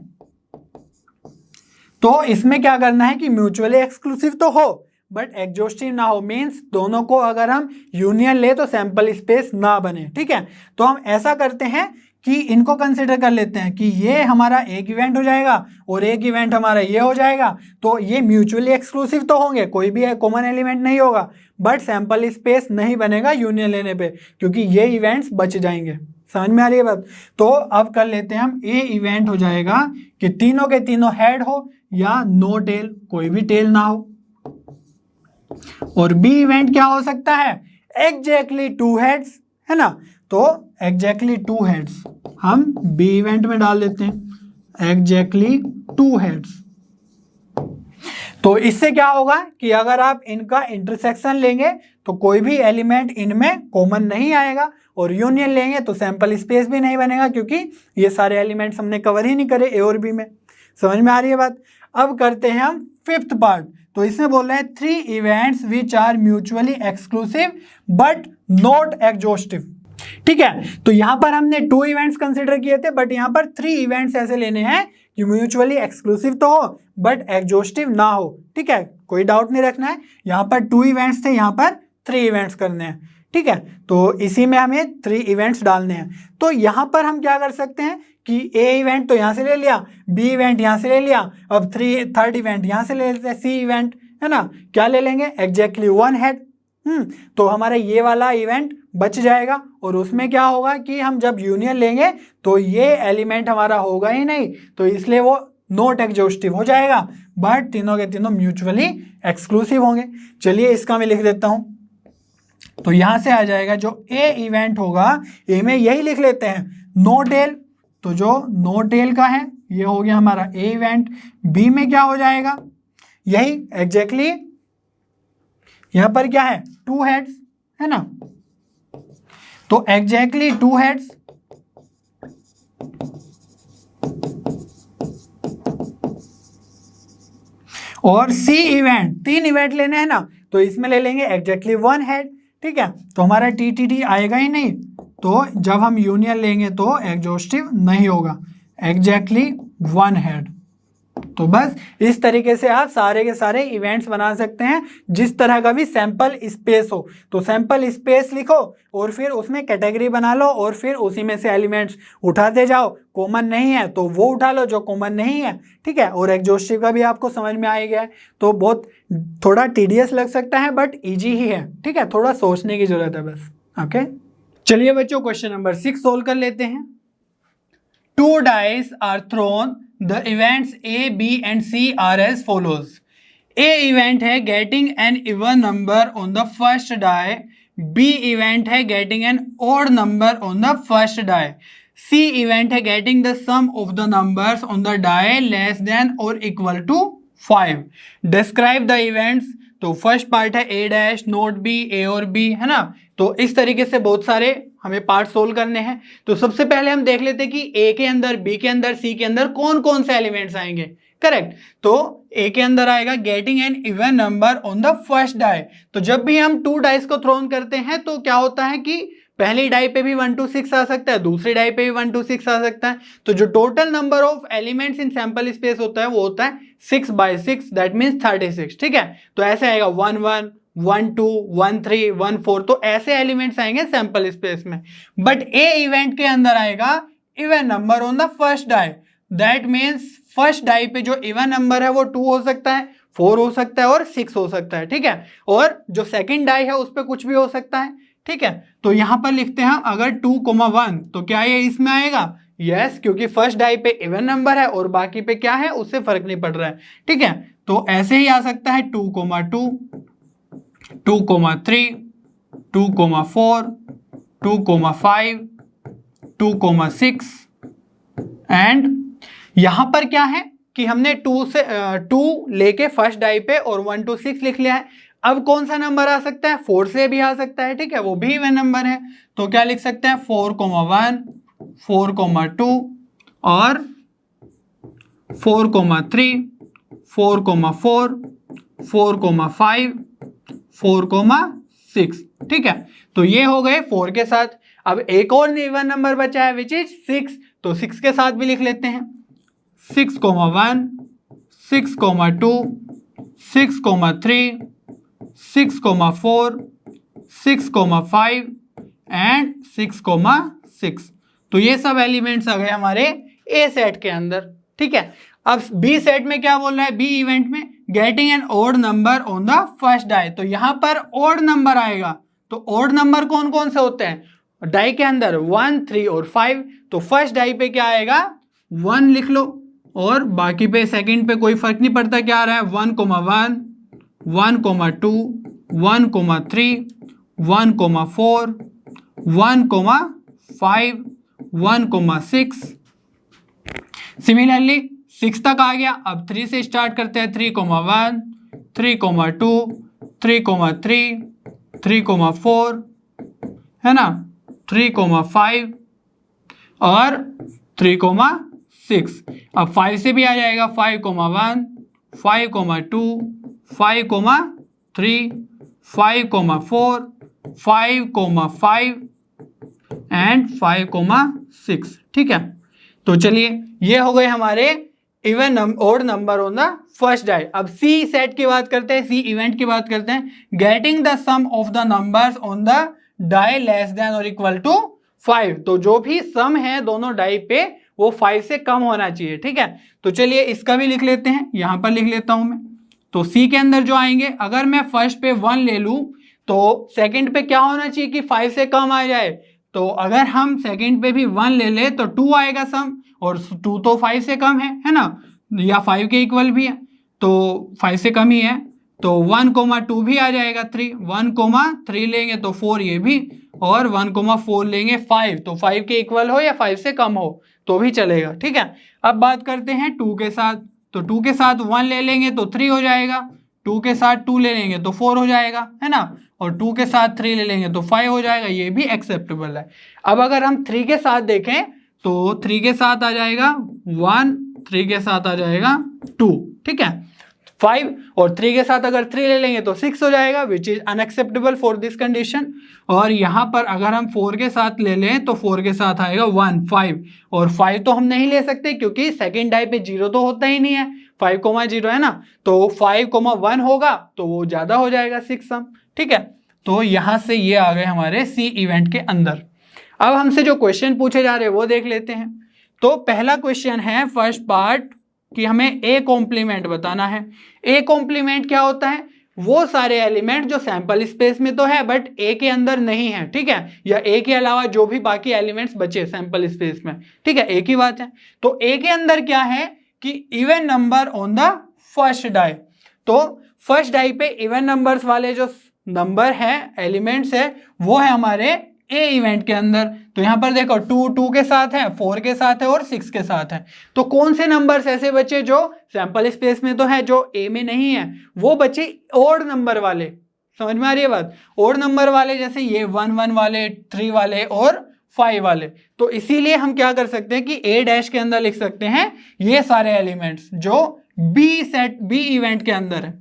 तो इसमें क्या करना है कि म्यूचुअली एक्सक्लूसिव तो हो बट एग्जॉस्टिव ना हो, मीन्स दोनों को अगर हम यूनियन ले तो सैंपल स्पेस ना बने। ठीक है, तो हम ऐसा करते हैं कि इनको कंसिडर कर लेते हैं कि ये हमारा एक इवेंट हो जाएगा और एक इवेंट हमारा ये हो जाएगा, तो ये म्यूचुअली एक्सक्लूसिव तो होंगे, कोई भी कॉमन एलिमेंट नहीं होगा, बट सैंपल स्पेस नहीं बनेगा यूनियन लेने पे, क्योंकि ये इवेंट्स बच जाएंगे। समझ में आ रही है बात? तो अब कर लेते हैं हम, ए इवेंट हो जाएगा कि तीनों के तीनों हेड हो या नो टेल, कोई भी टेल ना हो। और बी इवेंट क्या हो सकता है? एग्जैक्टली 2 हेड्स, है ना, तो एग्जैक्टली 2 हेड्स हम बी इवेंट में डाल देते हैं, एग्जैक्टली 2 हेड्स। तो इससे क्या होगा कि अगर आप इनका इंटरसेक्शन लेंगे तो कोई भी एलिमेंट इनमें कॉमन नहीं आएगा, और यूनियन लेंगे तो सैंपल स्पेस भी नहीं बनेगा, क्योंकि ये सारे एलिमेंट्स हमने कवर ही नहीं करे ए और बी में। समझ में आ रही है बात? अब करते हैं हम फिफ्थ पार्ट। तो इसमें बोल रहे हैं 3 events which are mutually exclusive but not exhaustive. ठीक है, तो यहां पर हमने 2 इवेंट्स कंसिडर किए थे, बट यहां पर 3 इवेंट्स ऐसे लेने हैं कि म्यूचुअली एक्सक्लूसिव तो हो बट एग्जॉस्टिव ना हो। ठीक है, कोई डाउट नहीं रखना है, यहां पर 2 इवेंट्स थे, यहां पर 3 इवेंट्स करने हैं। ठीक है, तो इसी में हमें 3 इवेंट्स डालने हैं। तो यहां पर हम क्या कर सकते हैं कि ए इवेंट तो यहाँ से ले लिया, बी इवेंट यहाँ से ले लिया, अब थर्ड इवेंट यहाँ से ले लेते हैं, सी इवेंट, है ना, क्या ले लेंगे, एग्जैक्टली वन हेड। तो हमारा ये वाला इवेंट बच जाएगा और उसमें क्या होगा कि हम जब यूनियन लेंगे तो ये एलिमेंट हमारा होगा ही नहीं, तो इसलिए वो नॉट एग्जॉस्टिव हो जाएगा, बट तीनों के तीनों म्यूचुअली एक्सक्लूसिव होंगे। चलिए इसका मैं लिख देता हूं, तो यहां से आ जाएगा जो ए इवेंट होगा, ए में यही लिख लेते हैं नो टेल, तो जो नो टेल का है ये हो गया हमारा ए इवेंट। बी में क्या हो जाएगा, यही एग्जैक्टली यहां पर क्या है, टू हेड्स, है ना, तो एग्जैक्टली टू हेड्स, और सी इवेंट, तीन इवेंट लेने हैं ना, तो इसमें ले लेंगे एग्जैक्टली वन हेड। ठीक है, तो हमारा टी आएगा ही नहीं, तो जब हम यूनियन लेंगे तो एग्जॉस्टिव नहीं होगा, एग्जैक्टली वन हेड। तो बस इस तरीके से आप सारे के सारे इवेंट्स बना सकते हैं, जिस तरह का भी सैंपल स्पेस हो, तो सैंपल स्पेस लिखो और फिर उसमें कैटेगरी बना लो और फिर उसी में से एलिमेंट्स उठाते जाओ, कॉमन नहीं है तो वो उठा लो जो कॉमन नहीं है। ठीक है, और एग्जॉस्टिव का भी आपको समझ में आ गया है, तो बहुत थोड़ा टीडियस लग सकता है बट ईजी ही है। ठीक है, थोड़ा सोचने की जरूरत है बस। ओके, चलिए बच्चों क्वेश्चन नंबर 6 सोल्व कर लेते हैं। 2 dice are thrown. The events A, B and C are as follows. A event है getting an even number on the first die. B event है getting an odd number on the first die. C event है getting the sum of the numbers on the die less than or equal to 5. Describe the events. तो first part है A dash note B, A और B, है ना, तो इस तरीके से बहुत सारे हमें पार्ट सोल्व करने हैं। तो सबसे पहले हम देख लेते हैं कि A के अंदर, B के अंदर, C के अंदर कौन कौन से एलिमेंट्स आएंगे। करेक्ट, तो A के अंदर आएगा getting an even number on the first die. तो जब भी हम 2 डाइस को थ्रोन करते हैं तो क्या होता है कि पहली डाई पे भी 1 to 6 आ सकता है, दूसरी डाई पे भी 1 to 6 आ सकता है, तो जो total number of elements in sample space होता है वो होता है 6 by 6, दैट मीन्स 36। ठीक है, तो ऐसे आएगा 1 1 1 2 1 3 1 4, तो ऐसे एलिमेंट्स आएंगे सैंपल स्पेस में। बट ए इवेंट के अंदर आएगा even number on the first die, that means first die पे जो इवन नंबर है वो 2 हो सकता है, 4 हो सकता है और 6 हो सकता है। ठीक है, और जो सेकंड डाई है उस पर कुछ भी हो सकता है। ठीक है, तो यहां पर लिखते हैं अगर 2, 1 तो क्या ये इसमें आएगा, यस, क्योंकि फर्स्ट डाई पे इवन नंबर है और बाकी पे क्या है उससे फर्क नहीं पड़ रहा है। ठीक है, तो ऐसे ही आ सकता है 2, 2 2, 3 2, 4 2, 5 2, 6 एंड यहां पर क्या है कि हमने 2 लेके फर्स्ट डाई पे और 1 to 6 लिख लिया है। अब कौन सा नंबर आ सकता है, 4 से भी आ सकता है। ठीक है, वो भी इवन नंबर है, तो क्या लिख सकते हैं 4, 1 4, 2 और 4, 3 4, 4 4, 5 4, 6। ठीक है, तो ये हो गए 4 के साथ। अब एक और इवन नंबर बचा है विच इज 6, तो 6 के साथ भी लिख लेते हैं 6, 1 6, 2 6, 3 6, 4 6, 5 एंड 6, 6। तो ये सब एलिमेंट्स आ गए हमारे ए सेट के अंदर। ठीक है, अब बी सेट में क्या बोल रहा है, बी इवेंट में getting an odd number on the first die, तो यहां पर ओड नंबर आएगा। तो ओड नंबर कौन कौन से होते हैं डाई के अंदर, 1 3 और 5, तो फर्स्ट डाई पे क्या आएगा 1 लिख लो और बाकी पे सेकंड पे कोई फर्क नहीं पड़ता क्या आ रहा है 1, 1 1, 2 1, 3 1, 4 1, 5 1, 6। सिमिलरली 6 तक आ गया। अब 3 से स्टार्ट करते हैं 3, 1 3, 2 3, 3 3, 4 है ना, 3, 5 और 3, 6। अब 5 से भी आ जाएगा 5, 1 5, 2 5, 3 5, 4 5, 5 एंड 5, 6। ठीक है, तो चलिए ये हो गए हमारे even odd number on the first die. अब सी सेट की बात करते हैं, सी इवेंट की बात करते हैं, getting the sum of the numbers on the die less than और इक्वल टू 5। तो जो भी सम है दोनों डाई पे वो 5 से कम होना चाहिए, ठीक है। तो चलिए इसका भी लिख लेते हैं, यहाँ पर लिख लेता हूं मैं। तो सी के अंदर जो आएंगे, अगर मैं फर्स्ट पे 1 ले लूं तो सेकंड पे क्या होना चाहिए कि 5 से कम आ जाए। तो अगर हम सेकंड पे भी 1 ले ले तो 2 आएगा सम, और 2 तो 5 से कम है ना, या 5 के इक्वल भी है, तो 5 से कम ही है। तो 1,2 भी आ जाएगा 3, 1,3 लेंगे तो 4 ये भी, और 1,4 लेंगे 5, तो 5 के इक्वल हो या 5 से कम हो तो भी चलेगा, ठीक है। अब बात करते हैं 2 के साथ। तो 2 के साथ 1 ले लेंगे तो 3 हो जाएगा, 2 के साथ 2 ले लेंगे तो 4 हो जाएगा, है ना, और 2 के साथ 3 ले लेंगे तो 5 हो जाएगा, ये भी एक्सेप्टेबल है। अब अगर हम 3 के साथ देखें तो 3 के साथ आ जाएगा 1, 3 के साथ आ जाएगा 2, ठीक है, 5, और 3 के साथ अगर 3 ले लेंगे तो 6 हो जाएगा, which is unacceptable for this condition. और यहाँ पर अगर हम 4 के साथ ले लें तो 4 के साथ आएगा 1, 5, और 5 तो हम नहीं ले सकते क्योंकि सेकेंड डाई पे 0 तो होता ही नहीं है, 5,0 है ना, तो 5,1 होगा तो वो ज़्यादा हो जाएगा 6 सम, ठीक है। तो यहाँ से ये आ गए हमारे सी इवेंट के अंदर। अब हमसे जो क्वेश्चन पूछे जा रहे हैं वो देख लेते हैं। तो पहला क्वेश्चन है फर्स्ट पार्ट कि हमें ए कॉम्प्लीमेंट बताना है। ए कॉम्प्लीमेंट क्या होता है, वो सारे एलिमेंट जो सैंपल स्पेस में तो है बट ए के अंदर नहीं है, ठीक है, या ए के अलावा जो भी बाकी एलिमेंट्स बचे सैंपल स्पेस में, ठीक है, एक ही बात है। तो ए के अंदर क्या है कि even number on the first die. तो फर्स्ट डाई पे इवन नंबर्स वाले जो नंबर है, एलिमेंट्स है, वो है हमारे ए इवेंट के अंदर। तो यहां पर देखो 2 के साथ है, 4 के साथ है और 6 के साथ है। तो कौन से नंबर्स ऐसे बचे जो सैंपल स्पेस में तो है, जो ए में नहीं है, वो बचे ओड नंबर वाले। समझ में आ रही है बात, ओड नंबर वाले, जैसे ये 1, 1 वाले, 3 वाले और 5 वाले। तो इसीलिए हम क्या कर सकते हैं कि ए डैश के अंदर लिख सकते हैं ये सारे एलिमेंट्स जो बी इवेंट के अंदर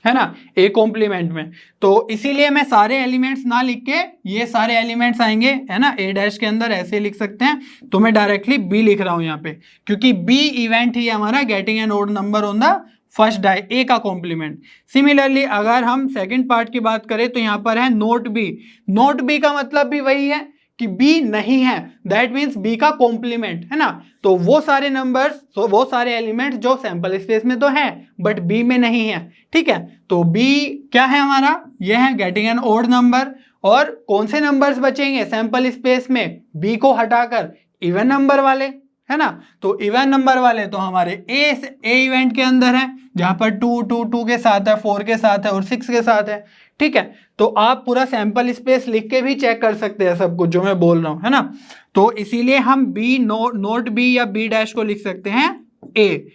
है ना, ए कॉम्प्लीमेंट में। तो इसीलिए मैं सारे एलिमेंट्स ना लिख के ये सारे एलिमेंट्स आएंगे, है ना, ए डैश के अंदर ऐसे लिख सकते हैं। तो मैं डायरेक्टली बी लिख रहा हूं यहाँ पे, क्योंकि बी इवेंट ही हमारा getting an odd number on the first die, A का कॉम्प्लीमेंट। सिमिलरली अगर हम सेकेंड पार्ट की बात करें तो यहाँ पर है नोट बी। नोट बी का मतलब भी वही है कि बी नहीं है, दैट मीन्स बी का कॉम्प्लीमेंट, है ना। तो वो सारे नंबर्स, तो वो सारे एलिमेंट्स जो सैंपल स्पेस में तो है बट बी में नहीं है, ठीक है। तो बी क्या है हमारा, ये है गेटिंग एन ओड नंबर। और कौन से नंबर्स बचेंगे सैंपल स्पेस में, बी को हटाकर इवन नंबर वाले, है ना। तो इवन नंबर वाले तो हमारे ए इवेंट के अंदर है, जहां पर 2 के साथ है, 4 के साथ है और 6 के साथ है, ठीक है। तो आप पूरा सैंपल स्पेस लिख के भी चेक कर सकते हैं सब कुछ जो मैं बोल रहा हूं, है ना। तो इसीलिए हम बी नोट बी या बी डैश को लिख सकते हैं ए,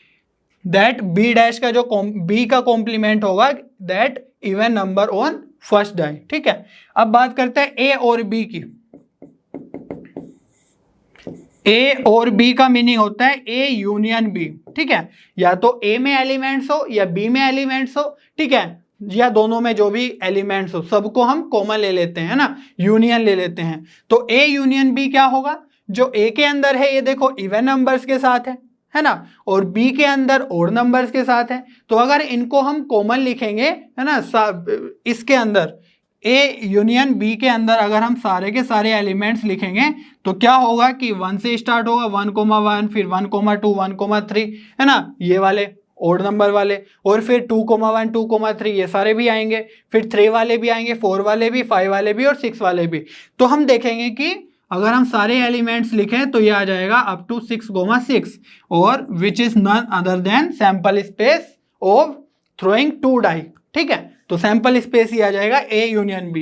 दैट बी डैश का जो बी का कॉम्प्लीमेंट होगा that even number on first die, ठीक है। अब बात करते हैं ए और बी की। ए और बी का मीनिंग होता है ए यूनियन बी, ठीक है, या तो ए में एलिमेंट्स हो या बी में एलिमेंट्स हो, ठीक है, या दोनों में जो भी एलिमेंट्स हो सबको हम कॉमन ले लेते हैं, ना, यूनियन ले लेते हैं। तो ए यूनियन बी क्या होगा, जो ए के अंदर है ये देखो इवन नंबर्स के साथ है ना, और बी के अंदर ओड नंबर्स के साथ है। तो अगर इनको हम कॉमन लिखेंगे, है ना, इसके अंदर ए यूनियन बी के अंदर अगर हम सारे के सारे एलिमेंट्स लिखेंगे तो क्या होगा कि 1 से स्टार्ट होगा, 1,1, फिर 1,2, 1,3, है ना, ये वाले ओड नंबर वाले, और फिर 2,1, 2,3 ये सारे भी आएंगे, फिर 3 वाले भी आएंगे, 4 वाले भी, 5 वाले भी और 6 वाले भी। तो हम देखेंगे कि अगर हम सारे एलिमेंट्स लिखें तो ये आ जाएगा अप टू 6,6, और which is none other than sample space of throwing 2 die, ठीक है। तो सैंपल स्पेस ही आ जाएगा ए यूनियन बी।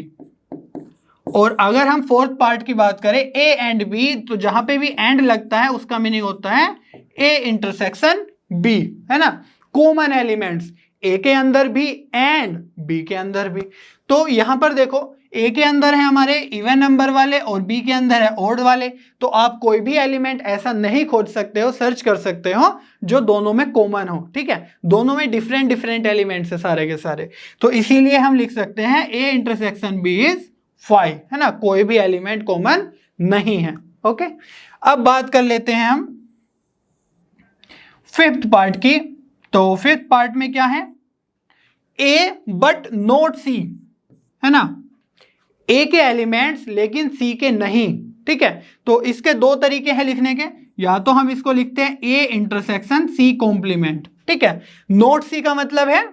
और अगर हम फोर्थ पार्ट की बात करें ए एंड बी, तो जहां पे भी एंड लगता है उसका मीनिंग होता है ए इंटरसेक्शन बी, है ना, कॉमन एलिमेंट्स ए के अंदर भी एंड बी के अंदर भी। तो यहां पर देखो ए के अंदर है हमारे इवन नंबर वाले और बी के अंदर है ओड वाले। तो आप कोई भी एलिमेंट ऐसा नहीं खोज सकते हो, सर्च कर सकते हो जो दोनों में कॉमन हो, ठीक है, दोनों में डिफरेंट डिफरेंट एलिमेंट्स है सारे के सारे। तो इसीलिए हम लिख सकते हैं ए इंटरसेक्शन बी इज 5, है ना, कोई भी एलिमेंट कॉमन नहीं है। ओके, अब बात कर लेते हैं हम फिफ्थ पार्ट की। तो फिफ्थ पार्ट में क्या है, ए बट नॉट सी, है ना, ए के एलिमेंट्स लेकिन सी के नहीं, ठीक है। तो इसके दो तरीके हैं लिखने के, या तो हम इसको लिखते हैं ए इंटरसेक्शन सी कॉम्प्लीमेंट, ठीक है। नोट सी का मतलब है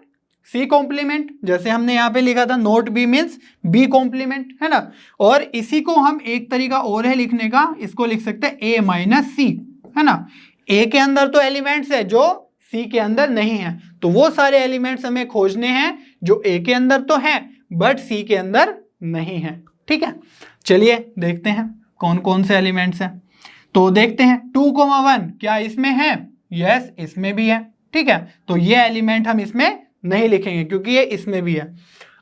सी कॉम्प्लीमेंट, जैसे हमने यहाँ पे लिखा था note B means B complement, है ना। और इसी को हम एक तरीका और है लिखने का, इसको लिख सकते हैं ए माइनस सी, है ना। ए के अंदर तो एलिमेंट्स है जो सी के अंदर नहीं है, तो वो सारे एलिमेंट्स हमें खोजने हैं जो ए के अंदर तो है बट सी के अंदर नहीं है, ठीक है। चलिए देखते हैं कौन कौन से एलिमेंट्स हैं। तो देखते हैं 2,1 क्या इसमें है? यस, इसमें भी है, ठीक है। तो ये एलिमेंट हम इसमें नहीं लिखेंगे क्योंकि ये इसमें भी है।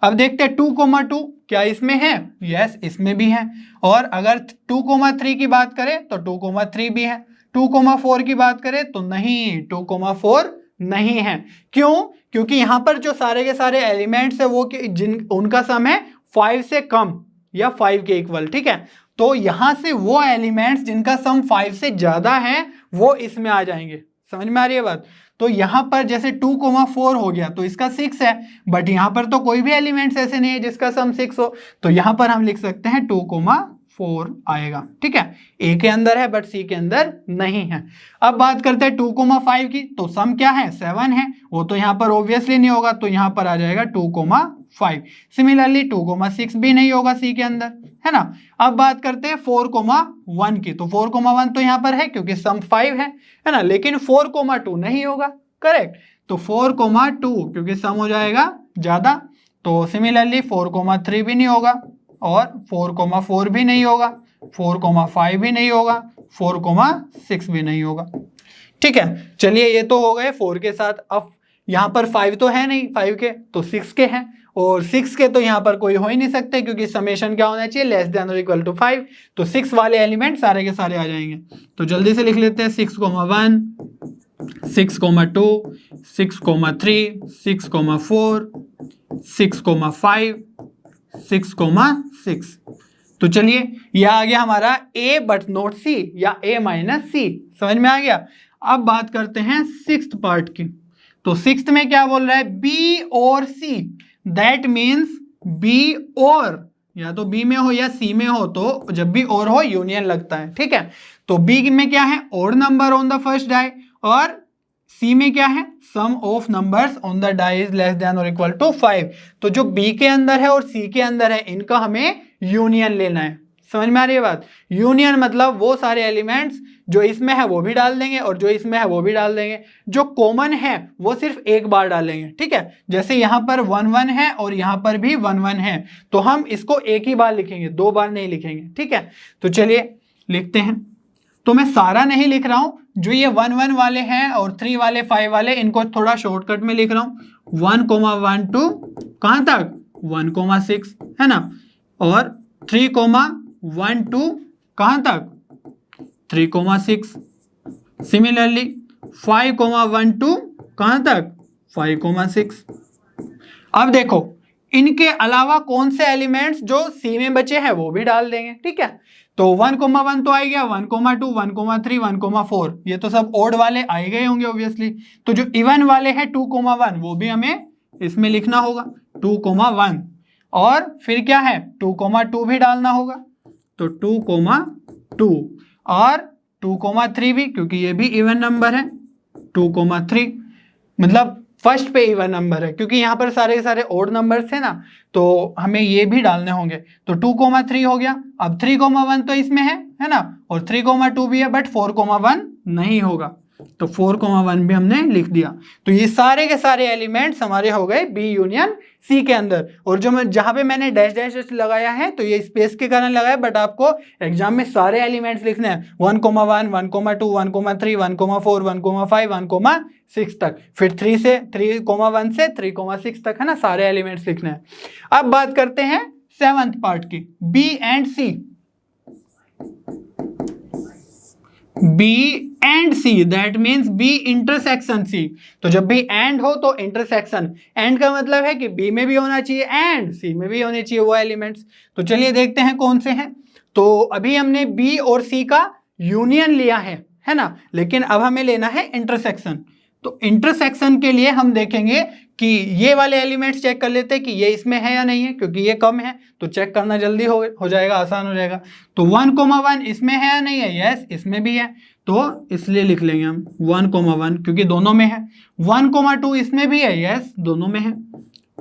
अब देखते हैं 2,2 क्या इसमें है? यस, इसमें भी है। और अगर 2,3 की बात करें तो 2,3 भी है। 2,4 की बात करें तो नहीं, 2,4 नहीं है। क्यों? क्योंकि यहां पर जो सारे के सारे एलिमेंट्स है वो उनका सम है 5 से कम या 5 के इक्वल, ठीक है। तो यहां से वो एलिमेंट्स जिनका सम 5 से ज्यादा है वो इसमें आ जाएंगे। समझ में आ रही है बात? तो यहां पर जैसे 2,4 हो गया तो इसका 6 है, बट यहां पर तो कोई भी एलिमेंट्स ऐसे नहीं है जिसका सम 6 हो, तो यहां पर हम लिख सकते हैं 2,4 आएगा, ठीक है। ए के अंदर है बट सी के अंदर नहीं है। अब बात करते हैं 2,5 की, तो सम क्या है? 7 है, वो तो यहां पर ऑब्वियसली नहीं होगा, तो यहां पर आ जाएगा 2,5। सिमिलरली 2,6 भी नहीं होगा सी के अंदर, है ना। अब बात करते हैं 4,1 की, तो 4,1 तो यहां पर है क्योंकि सम 5 है ना, लेकिन 4,2 नहीं होगा, करेक्ट। तो 4,2 क्योंकि सम हो जाएगा ज्यादा, तो सिमिलरली 4,3 भी नहीं होगा और 4,4 भी नहीं होगा, 4,5 भी नहीं होगा, 4,6 भी नहीं होगा, ठीक है। चलिए ये तो हो गए 4 के साथ। अब यहाँ पर 5 तो है नहीं, 5 के तो 6 के हैं, और 6 के तो यहाँ पर कोई हो ही नहीं सकते क्योंकि समेशन क्या होना चाहिए? लेस देन और इक्वल टू 5। तो 6 वाले एलिमेंट सारे के सारे आ जाएंगे। तो जल्दी से लिख लेते हैं 6,1, 6,2, 6,3, 6,4, 6,5, 6,6। तो चलिए यह आ गया हमारा ए बट नॉट सी या ए माइनस सी। समझ में आ गया? अब बात करते हैं 6th पार्ट की। तो 6th में क्या बोल रहा है? बी और सी, दैट मीन्स बी और, या तो बी में हो या सी में हो, तो जब भी और हो यूनियन लगता है, ठीक है। तो बी में क्या है? Odd number on the first die, और सी में क्या है? Sum of numbers on the die is less than और इक्वल टू 5। तो जो बी के अंदर है और सी के अंदर है इनका हमें यूनियन लेना है। समझ में आ रही है बात? यूनियन मतलब वो सारे एलिमेंट्स जो इसमें है वो भी डाल देंगे और जो इसमें है वो भी डाल देंगे, जो कॉमन है वो सिर्फ एक बार डालेंगे, ठीक है। जैसे यहाँ पर 1,1 है और यहाँ पर भी 1,1 है, तो हम इसको एक ही बार लिखेंगे, 2 बार नहीं लिखेंगे, ठीक है। तो चलिए लिखते हैं। तो मैं सारा नहीं लिख रहा हूं, जो ये 1,1 वाले हैं और 3 वाले 5 वाले इनको थोड़ा शॉर्टकट में लिख रहा हूं। 1,12 कहां तक? 1,6, है ना। और 3,12 कहां तक? 3,6। सिमिलरली 5,12 कहां तक? 5,6। अब देखो इनके अलावा कौन से एलिमेंट्स जो सी में बचे हैं वो भी डाल देंगे, ठीक है। तो 1,1 तो आ गया, 1,2, 1,3, 1,4 ये तो सब ओड वाले आ गए होंगे ऑब्वियसली। तो जो इवन वाले हैं 2,1 वो भी हमें इसमें लिखना होगा, 2,1। और फिर क्या है? 2,2 भी डालना होगा, तो 2,2 और 2,3 भी, क्योंकि ये भी इवन नंबर है। 2,3 मतलब फर्स्ट पे इवन नंबर है, क्योंकि यहाँ पर सारे के सारे ओड नंबर्स थे ना, तो हमें ये भी डालने होंगे। तो 2,3 हो गया। अब 3,1 तो इसमें है ना, और 3,2 भी है, बट 4,1 नहीं होगा, तो 4,1 भी हमने लिख दिया। तो ये सारे के सारे एलिमेंट्स हमारे हो गए बी यूनियन सी के अंदर। और जो मैं जहां पे मैंने डैश डैश लगाया है तो ये स्पेस के कारण लगाया, बट आपको एग्जाम में सारे एलिमेंट्स लिखने हैं, 1,1, 1,2, 1,3, 1,4, 1,5, 1,6 तक, फिर 3,1 से 3,6 तक, है ना, सारे एलिमेंट्स लिखने हैं। अब बात करते हैं 7th पार्ट की, B and C. B and C, that means B intersection C। तो जब भी and हो तो intersection, and का मतलब है कि B में भी होना चाहिए and C में भी होने चाहिए वो एलिमेंट्स। तो चलिए देखते हैं कौन से हैं। तो अभी हमने B और C का यूनियन लिया है ना, लेकिन अब हमें लेना है इंटरसेक्शन। तो इंटरसेक्शन के लिए हम देखेंगे कि ये वाले एलिमेंट्स चेक कर लेते हैं कि ये इसमें है या नहीं है, क्योंकि ये कम है तो चेक करना जल्दी हो जाएगा, आसान हो जाएगा। तो 1,1 इसमें है या नहीं है? यस, इसमें भी है। तो इसलिए लिख लेंगे हम 1,1 क्योंकि दोनों में है। 1,2 इसमें भी है, यस दोनों में है।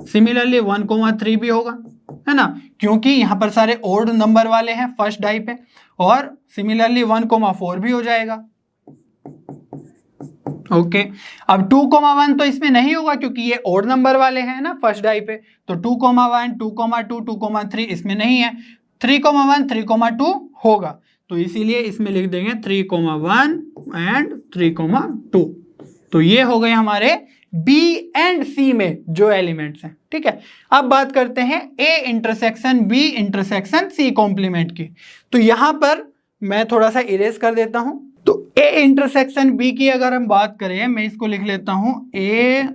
सिमिलरली 1,3 भी होगा, है ना, क्योंकि यहाँ पर सारे ओड नंबर वाले हैं फर्स्ट डाई पे। और सिमिलरली 1,4 भी हो जाएगा। ओके, अब 2,1 तो इसमें नहीं होगा क्योंकि ये ओड नंबर वाले हैं ना फर्स्ट डाई पे। तो 2,1, 2,2, 2,3 इसमें नहीं है। 3,1, 3,2 होगा, तो इसीलिए इसमें लिख देंगे 3,1 एंड 3,2। तो ये हो गए हमारे बी एंड सी में जो एलिमेंट्स हैं। ठीक है, अब बात करते हैं A intersection B intersection C complement की। तो यहां पर मैं थोड़ा सा इरेज कर देता हूं। तो ए इंटरसेक्शन बी की अगर हम बात करें, मैं इसको लिख लेता हूं A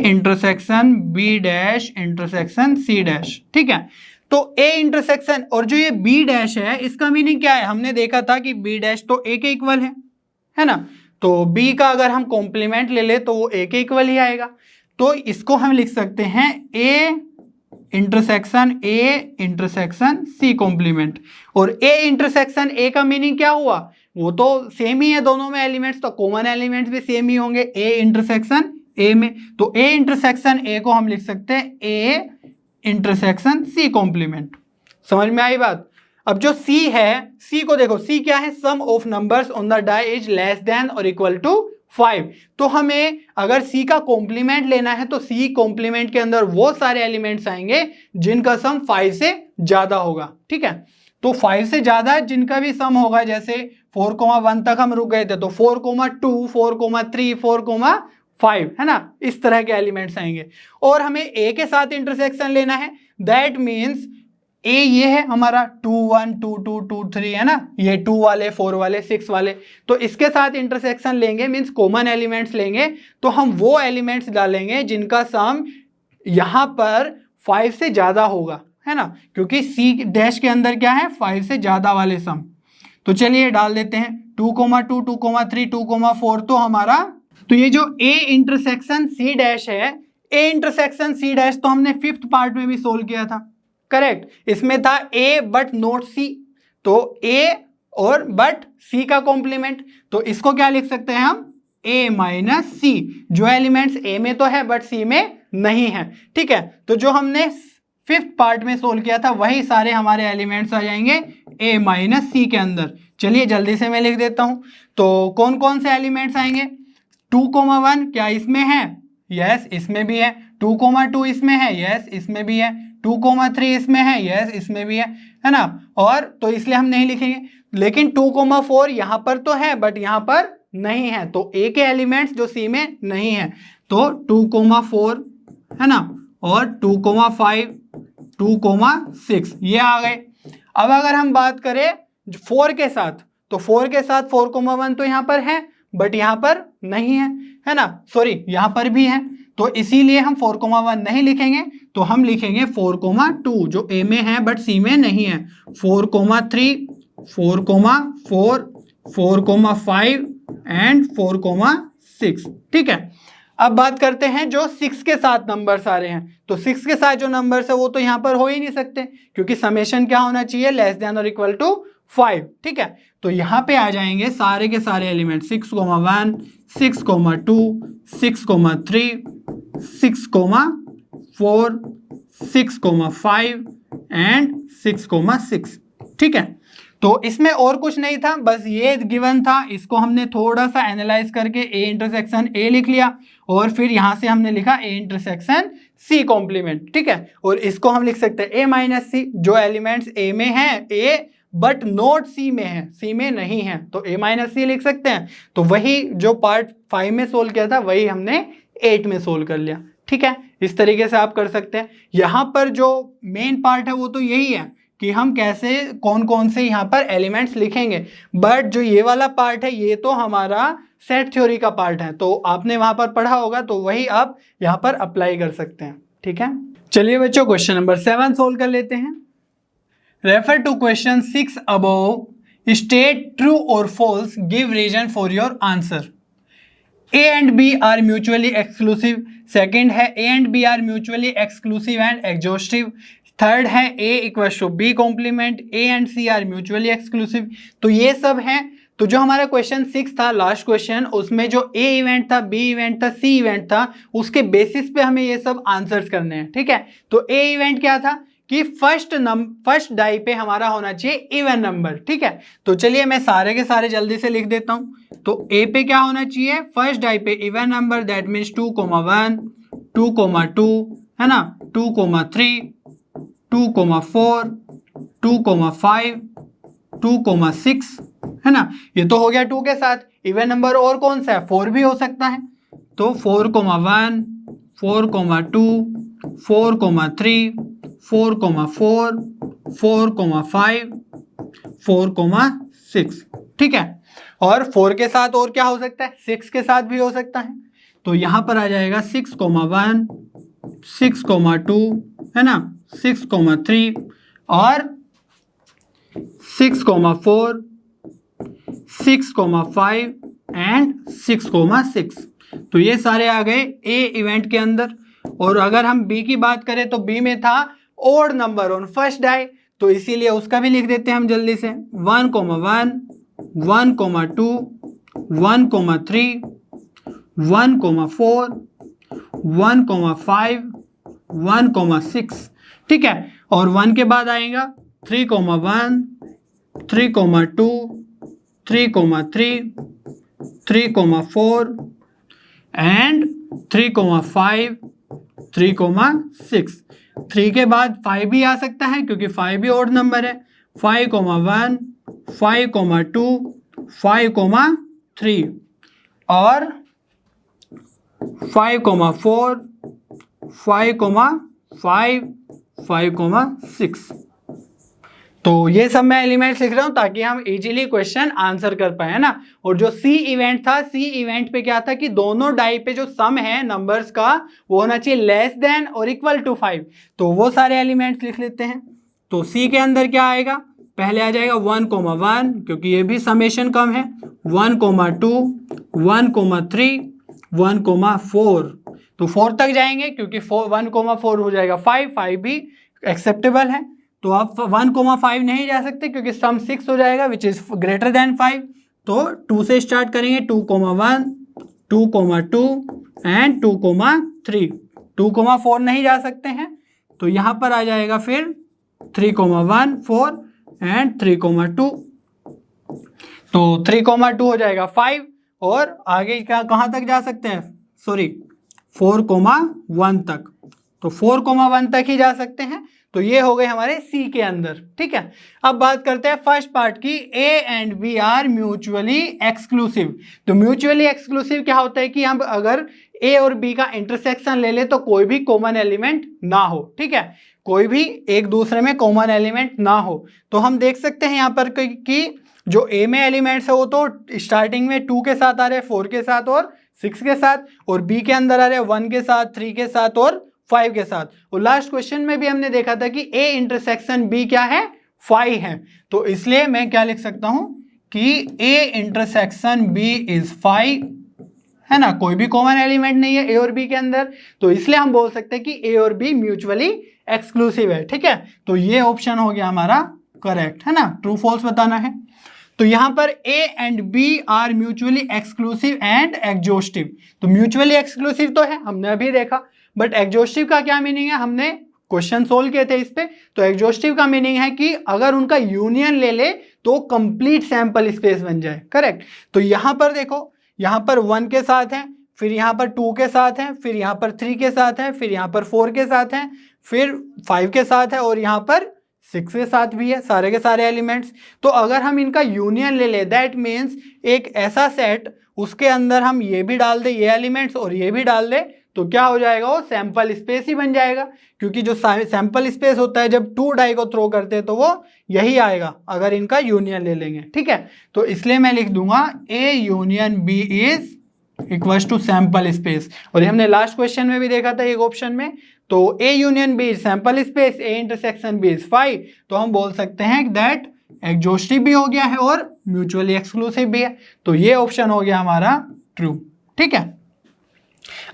intersection B dash intersection C dash. ठीक है, तो ए इंटरसेक्शन और जो ये बी डैश है इसका मीनिंग क्या है? हमने देखा था कि बी डैश तो ए के इक्वल है ना। तो बी का अगर हम कॉम्प्लीमेंट ले ले तो वो ए के इक्वल ही आएगा। तो इसको हम लिख सकते हैं ए इंटरसेक्शन सी कॉम्प्लीमेंट। और ए इंटरसेक्शन ए का मीनिंग क्या हुआ? वो तो सेम ही है दोनों में एलिमेंट्स, तो कॉमन एलिमेंट्स भी सेम ही होंगे ए इंटरसेक्शन ए में। तो ए इंटरसेक्शन ए को हम लिख सकते हैं ए इंटरसेक्शन सी कॉम्प्लीमेंट। समझ में आई बात? अब जो सी है, सी को देखो, सी क्या है? Sum of numbers on the die is less than और इक्वल टू 5। तो हमें अगर सी का कॉम्प्लीमेंट लेना है तो सी कॉम्प्लीमेंट के अंदर वो सारे एलिमेंट्स आएंगे जिनका सम 5 से ज्यादा होगा। ठीक है, तो 5 से ज्यादा जिनका भी सम होगा, जैसे 4,1 तक हम रुक गए थे, तो 4,2, 4,3, 4,5, है ना, इस तरह के एलिमेंट्स आएंगे। और हमें ए के साथ इंटरसेक्शन लेना है, दैट मीन्स ए ये है हमारा 2, 1, 2, 2, 2, 3, है ना, ये 2 वाले, 4 वाले, 6 वाले। तो इसके साथ इंटरसेक्शन लेंगे मीन्स कॉमन एलिमेंट्स लेंगे, तो हम वो एलिमेंट्स डालेंगे जिनका सम यहां पर 5 से ज्यादा होगा, है ना, क्योंकि सी डैश के अंदर क्या है? 5 से ज्यादा वाले सम। तो चलिए डाल देते हैं 2,2, 2,3, 2,4। तो हमारा तो ये जो ए इंटरसेक्शन सी डैश है, ए इंटरसेक्शन सी डैश तो हमने 5th पार्ट में भी सोल्व किया था, करेक्ट। इसमें था ए बट नॉट सी, तो ए और बट सी का कॉम्प्लीमेंट। तो इसको क्या लिख सकते हैं हम? ए माइनस सी, जो एलिमेंट्स ए में तो है बट सी में नहीं है। ठीक है, तो जो हमने 5th पार्ट में सोल्व किया था वही सारे हमारे एलिमेंट्स आ जाएंगे ए माइनस सी के अंदर। चलिए जल्दी से मैं लिख देता हूं। तो कौन कौन से एलिमेंट्स आएंगे? 2,1 क्या इसमें है? यस इसमें भी है। 2,2 इसमें है, यस इसमें भी है। 2,3 इसमें है, यस इसमें भी है ना। और तो इसलिए हम नहीं लिखेंगे, लेकिन 2,4 यहाँ पर तो है बट यहाँ पर नहीं है, तो ए के एलिमेंट्स जो सी में नहीं है, तो 2,4 है ना, और 2,5, 2,6 ये आ गए। अब अगर हम बात करें 4 के साथ, तो 4 के साथ 4,1 तो यहाँ पर है बट यहाँ पर नहीं है ना, सॉरी यहाँ पर भी है, तो इसीलिए हम 4,1 नहीं लिखेंगे, तो हम लिखेंगे 4,2 जो ए में है बट सी में नहीं है। 4,3, 4,4, 4,5 एंड 4,6। ठीक है, अब बात करते हैं जो 6 के साथ नंबर्स आ रहे हैं। तो 6 के साथ जो नंबर्स है वो तो यहाँ पर हो ही नहीं सकते, क्योंकि समेशन क्या होना चाहिए? लेस देन और इक्वल टू 5। ठीक है, तो यहाँ पे आ जाएंगे सारे के सारे एलिमेंट 6,1, 6,2, 6,3, 6,4, 6,5 एंड 6,6। ठीक है, तो इसमें और कुछ नहीं था, बस ये गिवन था, इसको हमने थोड़ा सा एनालाइज करके ए इंटरसेक्शन ए लिख लिया, और फिर यहां से हमने लिखा ए इंटरसेक्शन सी कॉम्प्लीमेंट। ठीक है, और इसको हम लिख सकते हैं ए माइनस सी, जो एलिमेंट्स ए में है ए बट नॉट सी में है, सी में नहीं है, तो ए माइनस सी लिख सकते हैं। तो वही जो पार्ट 5 में सोल्व किया था वही हमने 8 में सोल्व कर लिया। ठीक है, इस तरीके से आप कर सकते हैं। यहाँ पर जो मेन पार्ट है वो तो यही है कि हम कैसे कौन कौन से यहाँ पर एलिमेंट्स लिखेंगे, बट जो ये वाला पार्ट है ये तो हमारा सेट थ्योरी का पार्ट है, तो आपने वहाँ पर पढ़ा होगा, तो वही आप यहाँ पर अप्लाई कर सकते हैं। ठीक है, चलिए बच्चों क्वेश्चन नंबर 7 सोल्व कर लेते हैं। Refer to question 6 above, state true और false, give reason for your answer. A and B are mutually exclusive। Second है A and B are mutually exclusive and exhaustive। Third है A equal to B complement, A and C are mutually exclusive. तो ये सब हैं। तो जो हमारा question 6 था, लास्ट क्वेश्चन, उसमें जो A इवेंट था, B इवेंट था, C इवेंट था, उसके बेसिस पे हमें ये सब आंसर्स करने हैं। ठीक है, तो A इवेंट क्या था कि फर्स्ट डाई पे हमारा होना चाहिए इवन नंबर। ठीक है, तो चलिए मैं सारे के सारे जल्दी से लिख देता हूं। तो A पे क्या होना चाहिए, फर्स्ट डाई पे इवन नंबर, दैट मीन्स 2,1, 2,2 है ना, 2,3, 2,4, 2,5, 2,6 है ना। ये तो हो गया 2 के साथ। इवन नंबर और कौन सा है, 4 भी हो सकता है। तो 4,1, 4,2, 4,3, 4,4, 4,5, 4,6। ठीक है, और 4 के साथ और क्या हो सकता है, 6 के साथ भी हो सकता है। तो यहां पर आ जाएगा 6,1, 6,2 है ना, 6,3 और 6,4, 6,5 एंड 6,6। तो ये सारे आ गए ए इवेंट के अंदर। और अगर हम बी की बात करें तो बी में था odd number on first die, तो इसीलिए उसका भी लिख देते हैं हम जल्दी से। 1,1, 1,2, 1,3, 1,4, 1,5, 1,6। ठीक है, और 1 के बाद आएगा 3,1, 3,2, 3,3, 3,4 एंड 3,5, 3,6। 3 के बाद 5 भी आ सकता है क्योंकि 5 भी ऑड नंबर है। 5,1, 5,2, 5,3 और 5,4, 5,5, 5,6। तो ये सब मैं एलिमेंट्स लिख रहा हूं ताकि हम इजीली क्वेश्चन आंसर कर पाए, है ना। और जो सी इवेंट था, सी इवेंट पे क्या था कि दोनों डाई पे जो सम है नंबर्स का वो होना चाहिए लेस देन और इक्वल टू 5। तो वो सारे एलिमेंट्स लिख लेते हैं। तो सी के अंदर क्या आएगा, पहले आ जाएगा 1,1 क्योंकि ये भी समेशन कम है, 1,2, 1,3, 1,4। तो 4 तक जाएंगे क्योंकि 1,4 हो जाएगा 5 भी एक्सेप्टेबल है। तो आप 1,5 नहीं जा सकते क्योंकि सम 6 हो जाएगा विच इज ग्रेटर देन 5। तो 2 से स्टार्ट करेंगे, 2,1, 2,2 एंड 2,3। 2,4 नहीं जा सकते हैं, तो यहां पर आ जाएगा फिर 3,1, 4 एंड 3,2। तो 3,2 हो जाएगा 5 और आगे क्या कहां तक जा सकते हैं, सॉरी 4,1 तक। तो 4,1 तक ही जा सकते हैं। तो ये हो गए हमारे सी के अंदर। ठीक है, अब बात करते हैं फर्स्ट पार्ट की, A and B are mutually exclusive. तो म्यूचुअली एक्सक्लूसिव क्या होता है कि हम अगर ए और बी का इंटरसेक्शन ले ले तो कोई भी कॉमन एलिमेंट ना हो। ठीक है, कोई भी एक दूसरे में कॉमन एलिमेंट ना हो। तो हम देख सकते हैं यहाँ पर कि जो ए में एलिमेंट्स है वो तो स्टार्टिंग में 2 के साथ आ रहे हैं, 4 के साथ और 6 के साथ, और बी के अंदर आ रहे हैं 1 के साथ, 3 के साथ और 5 के साथ। और लास्ट क्वेश्चन में भी हमने देखा था कि ए इंटरसेक्शन बी क्या है, 5 है। तो इसलिए मैं क्या लिख सकता हूं कि ए इंटरसेक्शन बी इज 5, है ना, कोई भी कॉमन एलिमेंट नहीं है ए और बी के अंदर। तो इसलिए हम बोल सकते हैं कि ए और बी म्यूचुअली एक्सक्लूसिव है। ठीक है, तो ये ऑप्शन हो गया हमारा करेक्ट, है ना, ट्रू फॉल्स बताना है। तो यहां पर A and B are mutually exclusive and exhaustive. तो म्यूचुअली एक्सक्लूसिव तो है, हमने अभी देखा, बट एग्जॉस्टिव का क्या मीनिंग है, हमने क्वेश्चन सोल्व किए थे इस पे। तो एग्जॉस्टिव का मीनिंग है कि अगर उनका यूनियन ले ले तो कंप्लीट सैंपल स्पेस बन जाए। करेक्ट, तो यहां पर देखो, यहां पर 1 के साथ है, फिर यहां पर 2 के साथ है, फिर यहां पर 3 के साथ है, फिर यहां पर 4 के साथ है, फिर 5 के साथ है और यहां पर 6 के साथ भी है, सारे के सारे एलिमेंट्स। तो अगर हम इनका यूनियन ले ले, दैट मीन्स एक ऐसा सेट उसके अंदर हम ये भी डाल दे, ये एलिमेंट्स और ये भी डाल दे, तो क्या हो जाएगा, वो सैंपल स्पेस ही बन जाएगा। क्योंकि जो सैंपल स्पेस होता है जब 2 डाई को थ्रो करते हैं तो वो यही आएगा अगर इनका यूनियन ले लेंगे। ठीक है, तो इसलिए मैं लिख दूंगा A union B is equals to sample space. और ये हमने लास्ट क्वेश्चन में भी देखा था एक ऑप्शन में। तो A union B is sample space, A intersection B is 5। तो हम बोल सकते हैं दैट एग्जॉस्टिव भी हो गया है और म्यूचुअली एक्सक्लूसिव भी है। तो ये ऑप्शन हो गया हमारा ट्रू। ठीक है,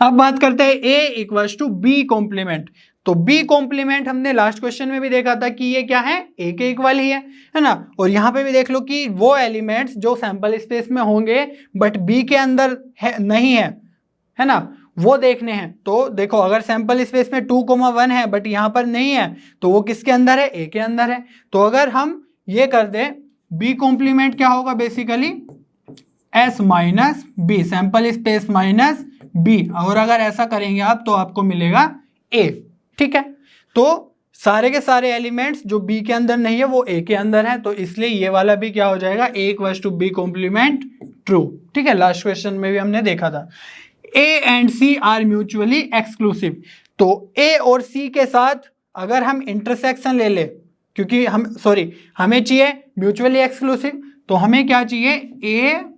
अब बात करते हैं A equals to B complement. तो B कॉम्प्लीमेंट हमने लास्ट क्वेश्चन में भी देखा था कि ये क्या है, A के इक्वल ही है ना। और यहाँ पे भी देख लो कि वो एलिमेंट्स जो सैंपल स्पेस में होंगे बट B के अंदर है नहीं है ना, वो देखने हैं। तो देखो अगर सैंपल स्पेस में 2,1 है बट यहाँ पर नहीं है तो वो किसके अंदर है, A के अंदर है। तो अगर हम ये कर दें B कॉम्प्लीमेंट क्या होगा basically S minus B, sample space minus B, और अगर ऐसा करेंगे आप तो आपको मिलेगा A। ठीक है, तो सारे के सारे एलिमेंट्स जो B के अंदर नहीं है वो A के अंदर है, तो इसलिए ये वाला भी क्या हो जाएगा, A equals to B complement true. ठीक है, लास्ट क्वेश्चन में भी हमने देखा था। A and C are mutually exclusive. तो A और C के साथ अगर हम इंटरसेक्शन ले ले, क्योंकि हमें चाहिए म्यूचुअली एक्सक्लूसिव, तो हमें क्या चाहिए, A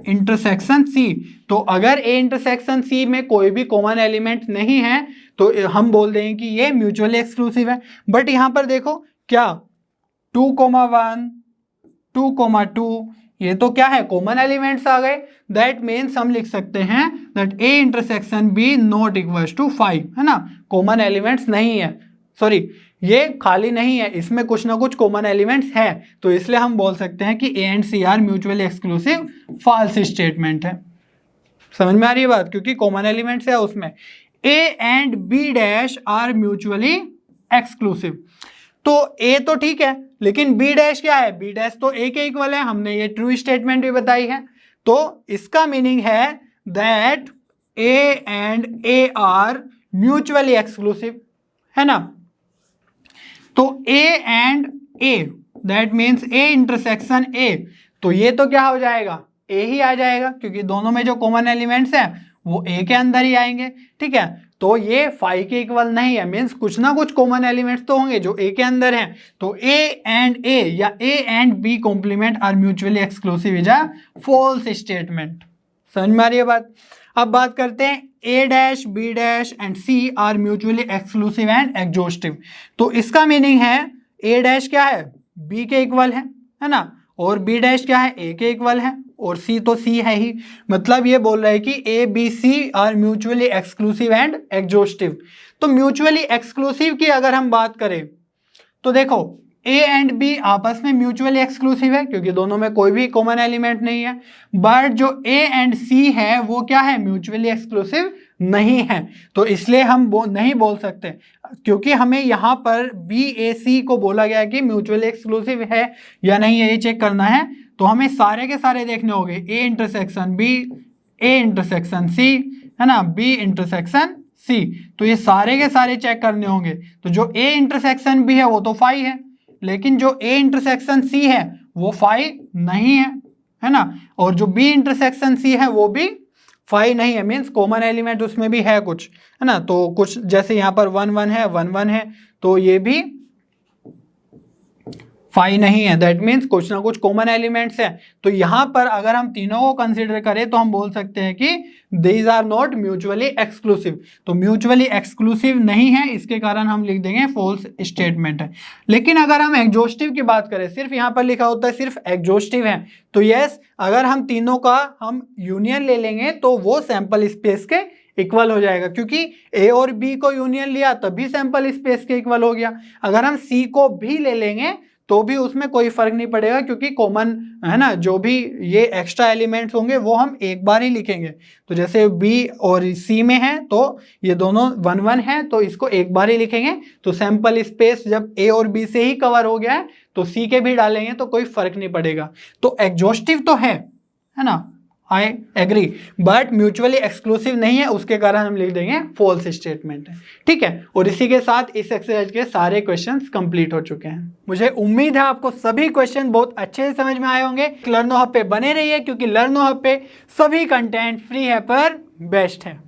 इंटरसेक्शन C। तो अगर A इंटरसेक्शन C में कोई भी कॉमन एलिमेंट नहीं है तो हम बोल देंगे कि ये म्यूचुअली एक्सक्लूसिव है। बट यहां पर देखो क्या 2,1 2,2 ये तो क्या है, कॉमन एलिमेंट्स आ गए। दैट मीन्स हम लिख सकते हैं that A intersection B not equals to 5, है ना। कॉमन एलिमेंट्स नहीं है, ये खाली नहीं है, इसमें कुछ ना कुछ कॉमन एलिमेंट्स हैं, तो इसलिए हम बोल सकते हैं कि A and C are mutually exclusive false statement है। समझ में आ रही है बात, क्योंकि कॉमन एलिमेंट्स है उसमें। A and B dash are mutually exclusive. तो A तो ठीक है, लेकिन B डैश क्या है, B डैश तो A के इक्वल है, हमने ये ट्रू स्टेटमेंट भी बताई है। तो इसका मीनिंग है that A and A are mutually exclusive, है ना। तो A and A that means A intersection A, तो ये तो क्या हो जाएगा, A ही आ जाएगा, क्योंकि दोनों में जो कॉमन एलिमेंट्स हैं वो A के अंदर ही आएंगे। ठीक है, तो ये 5 के इक्वल नहीं है, मीन्स कुछ ना कुछ कॉमन एलिमेंट्स तो होंगे जो A के अंदर हैं। तो A एंड A या A and B complement are mutually exclusive is a false statement. समझ में आ रही है बात। अब बात करते हैं A dash B dash and C are mutually exclusive and exhaustive. तो इसका मीनिंग है A डैश क्या है, B के इक्वल है ना, और B डैश क्या है, A के इक्वल है, और C तो C है ही। मतलब ये बोल रहा है कि A B C are mutually exclusive and exhaustive. तो म्यूचुअली एक्सक्लूसिव की अगर हम बात करें तो देखो A एंड B आपस में म्यूचुअली एक्सक्लूसिव है, क्योंकि दोनों में कोई भी कॉमन एलिमेंट नहीं है। बट जो A एंड C है वो क्या है, म्यूचुअली एक्सक्लूसिव नहीं है। तो इसलिए हम नहीं बोल सकते, क्योंकि हमें यहाँ पर B A C को बोला गया है कि म्यूचुअली एक्सक्लूसिव है या नहीं है, ये चेक करना है। तो हमें सारे के सारे देखने होंगे, A intersection B, A intersection C, है ना, B इंटरसेक्शन C। तो ये सारे के सारे चेक करने होंगे। तो जो A इंटरसेक्शन B है वो तो 5 है, लेकिन जो A इंटरसेक्शन C है वो 5 नहीं है ना, और जो B इंटरसेक्शन C है वो भी 5 नहीं है, मीन्स कॉमन एलिमेंट उसमें भी है कुछ, है ना। तो कुछ जैसे यहाँ पर 1 1 है, 1 1 है, तो ये भी 5 नहीं है। दैट मीन्स कुछ ना कुछ कॉमन एलिमेंट्स हैं। तो यहाँ पर अगर हम तीनों को कंसीडर करें तो हम बोल सकते हैं कि these are not mutually exclusive. तो म्यूचुअली एक्सक्लूसिव नहीं है, इसके कारण हम लिख देंगे फॉल्स स्टेटमेंट है। लेकिन अगर हम एग्जॉस्टिव की बात करें, सिर्फ यहाँ पर लिखा होता है सिर्फ एग्जॉस्टिव है, तो यस अगर हम तीनों का हम यूनियन ले लेंगे तो वो सैंपल स्पेस के इक्वल हो जाएगा, क्योंकि A और B को यूनियन लिया तभी सैंपल स्पेस के इक्वल हो गया। अगर हम C को भी ले लेंगे तो भी उसमें कोई फर्क नहीं पड़ेगा, क्योंकि कॉमन है ना, जो भी ये एक्स्ट्रा एलिमेंट्स होंगे वो हम एक बार ही लिखेंगे। तो जैसे B और C में है तो ये दोनों 1 1 है, तो इसको एक बार ही लिखेंगे। तो सैंपल स्पेस जब A और B से ही कवर हो गया है तो C के भी डालेंगे तो कोई फर्क नहीं पड़ेगा। तो एग्जॉस्टिव तो है ना, I agree, but mutually exclusive नहीं है, उसके कारण हम लिख देंगे फॉल्स स्टेटमेंट है। ठीक है, और इसी के साथ इस एक्सरसाइज के सारे क्वेश्चंस कंप्लीट हो चुके हैं। मुझे उम्मीद है आपको सभी क्वेश्चन बहुत अच्छे से समझ में आए होंगे। लर्नो हब पे बने रहिए, क्योंकि लर्नो हब पे सभी कंटेंट फ्री है पर बेस्ट है।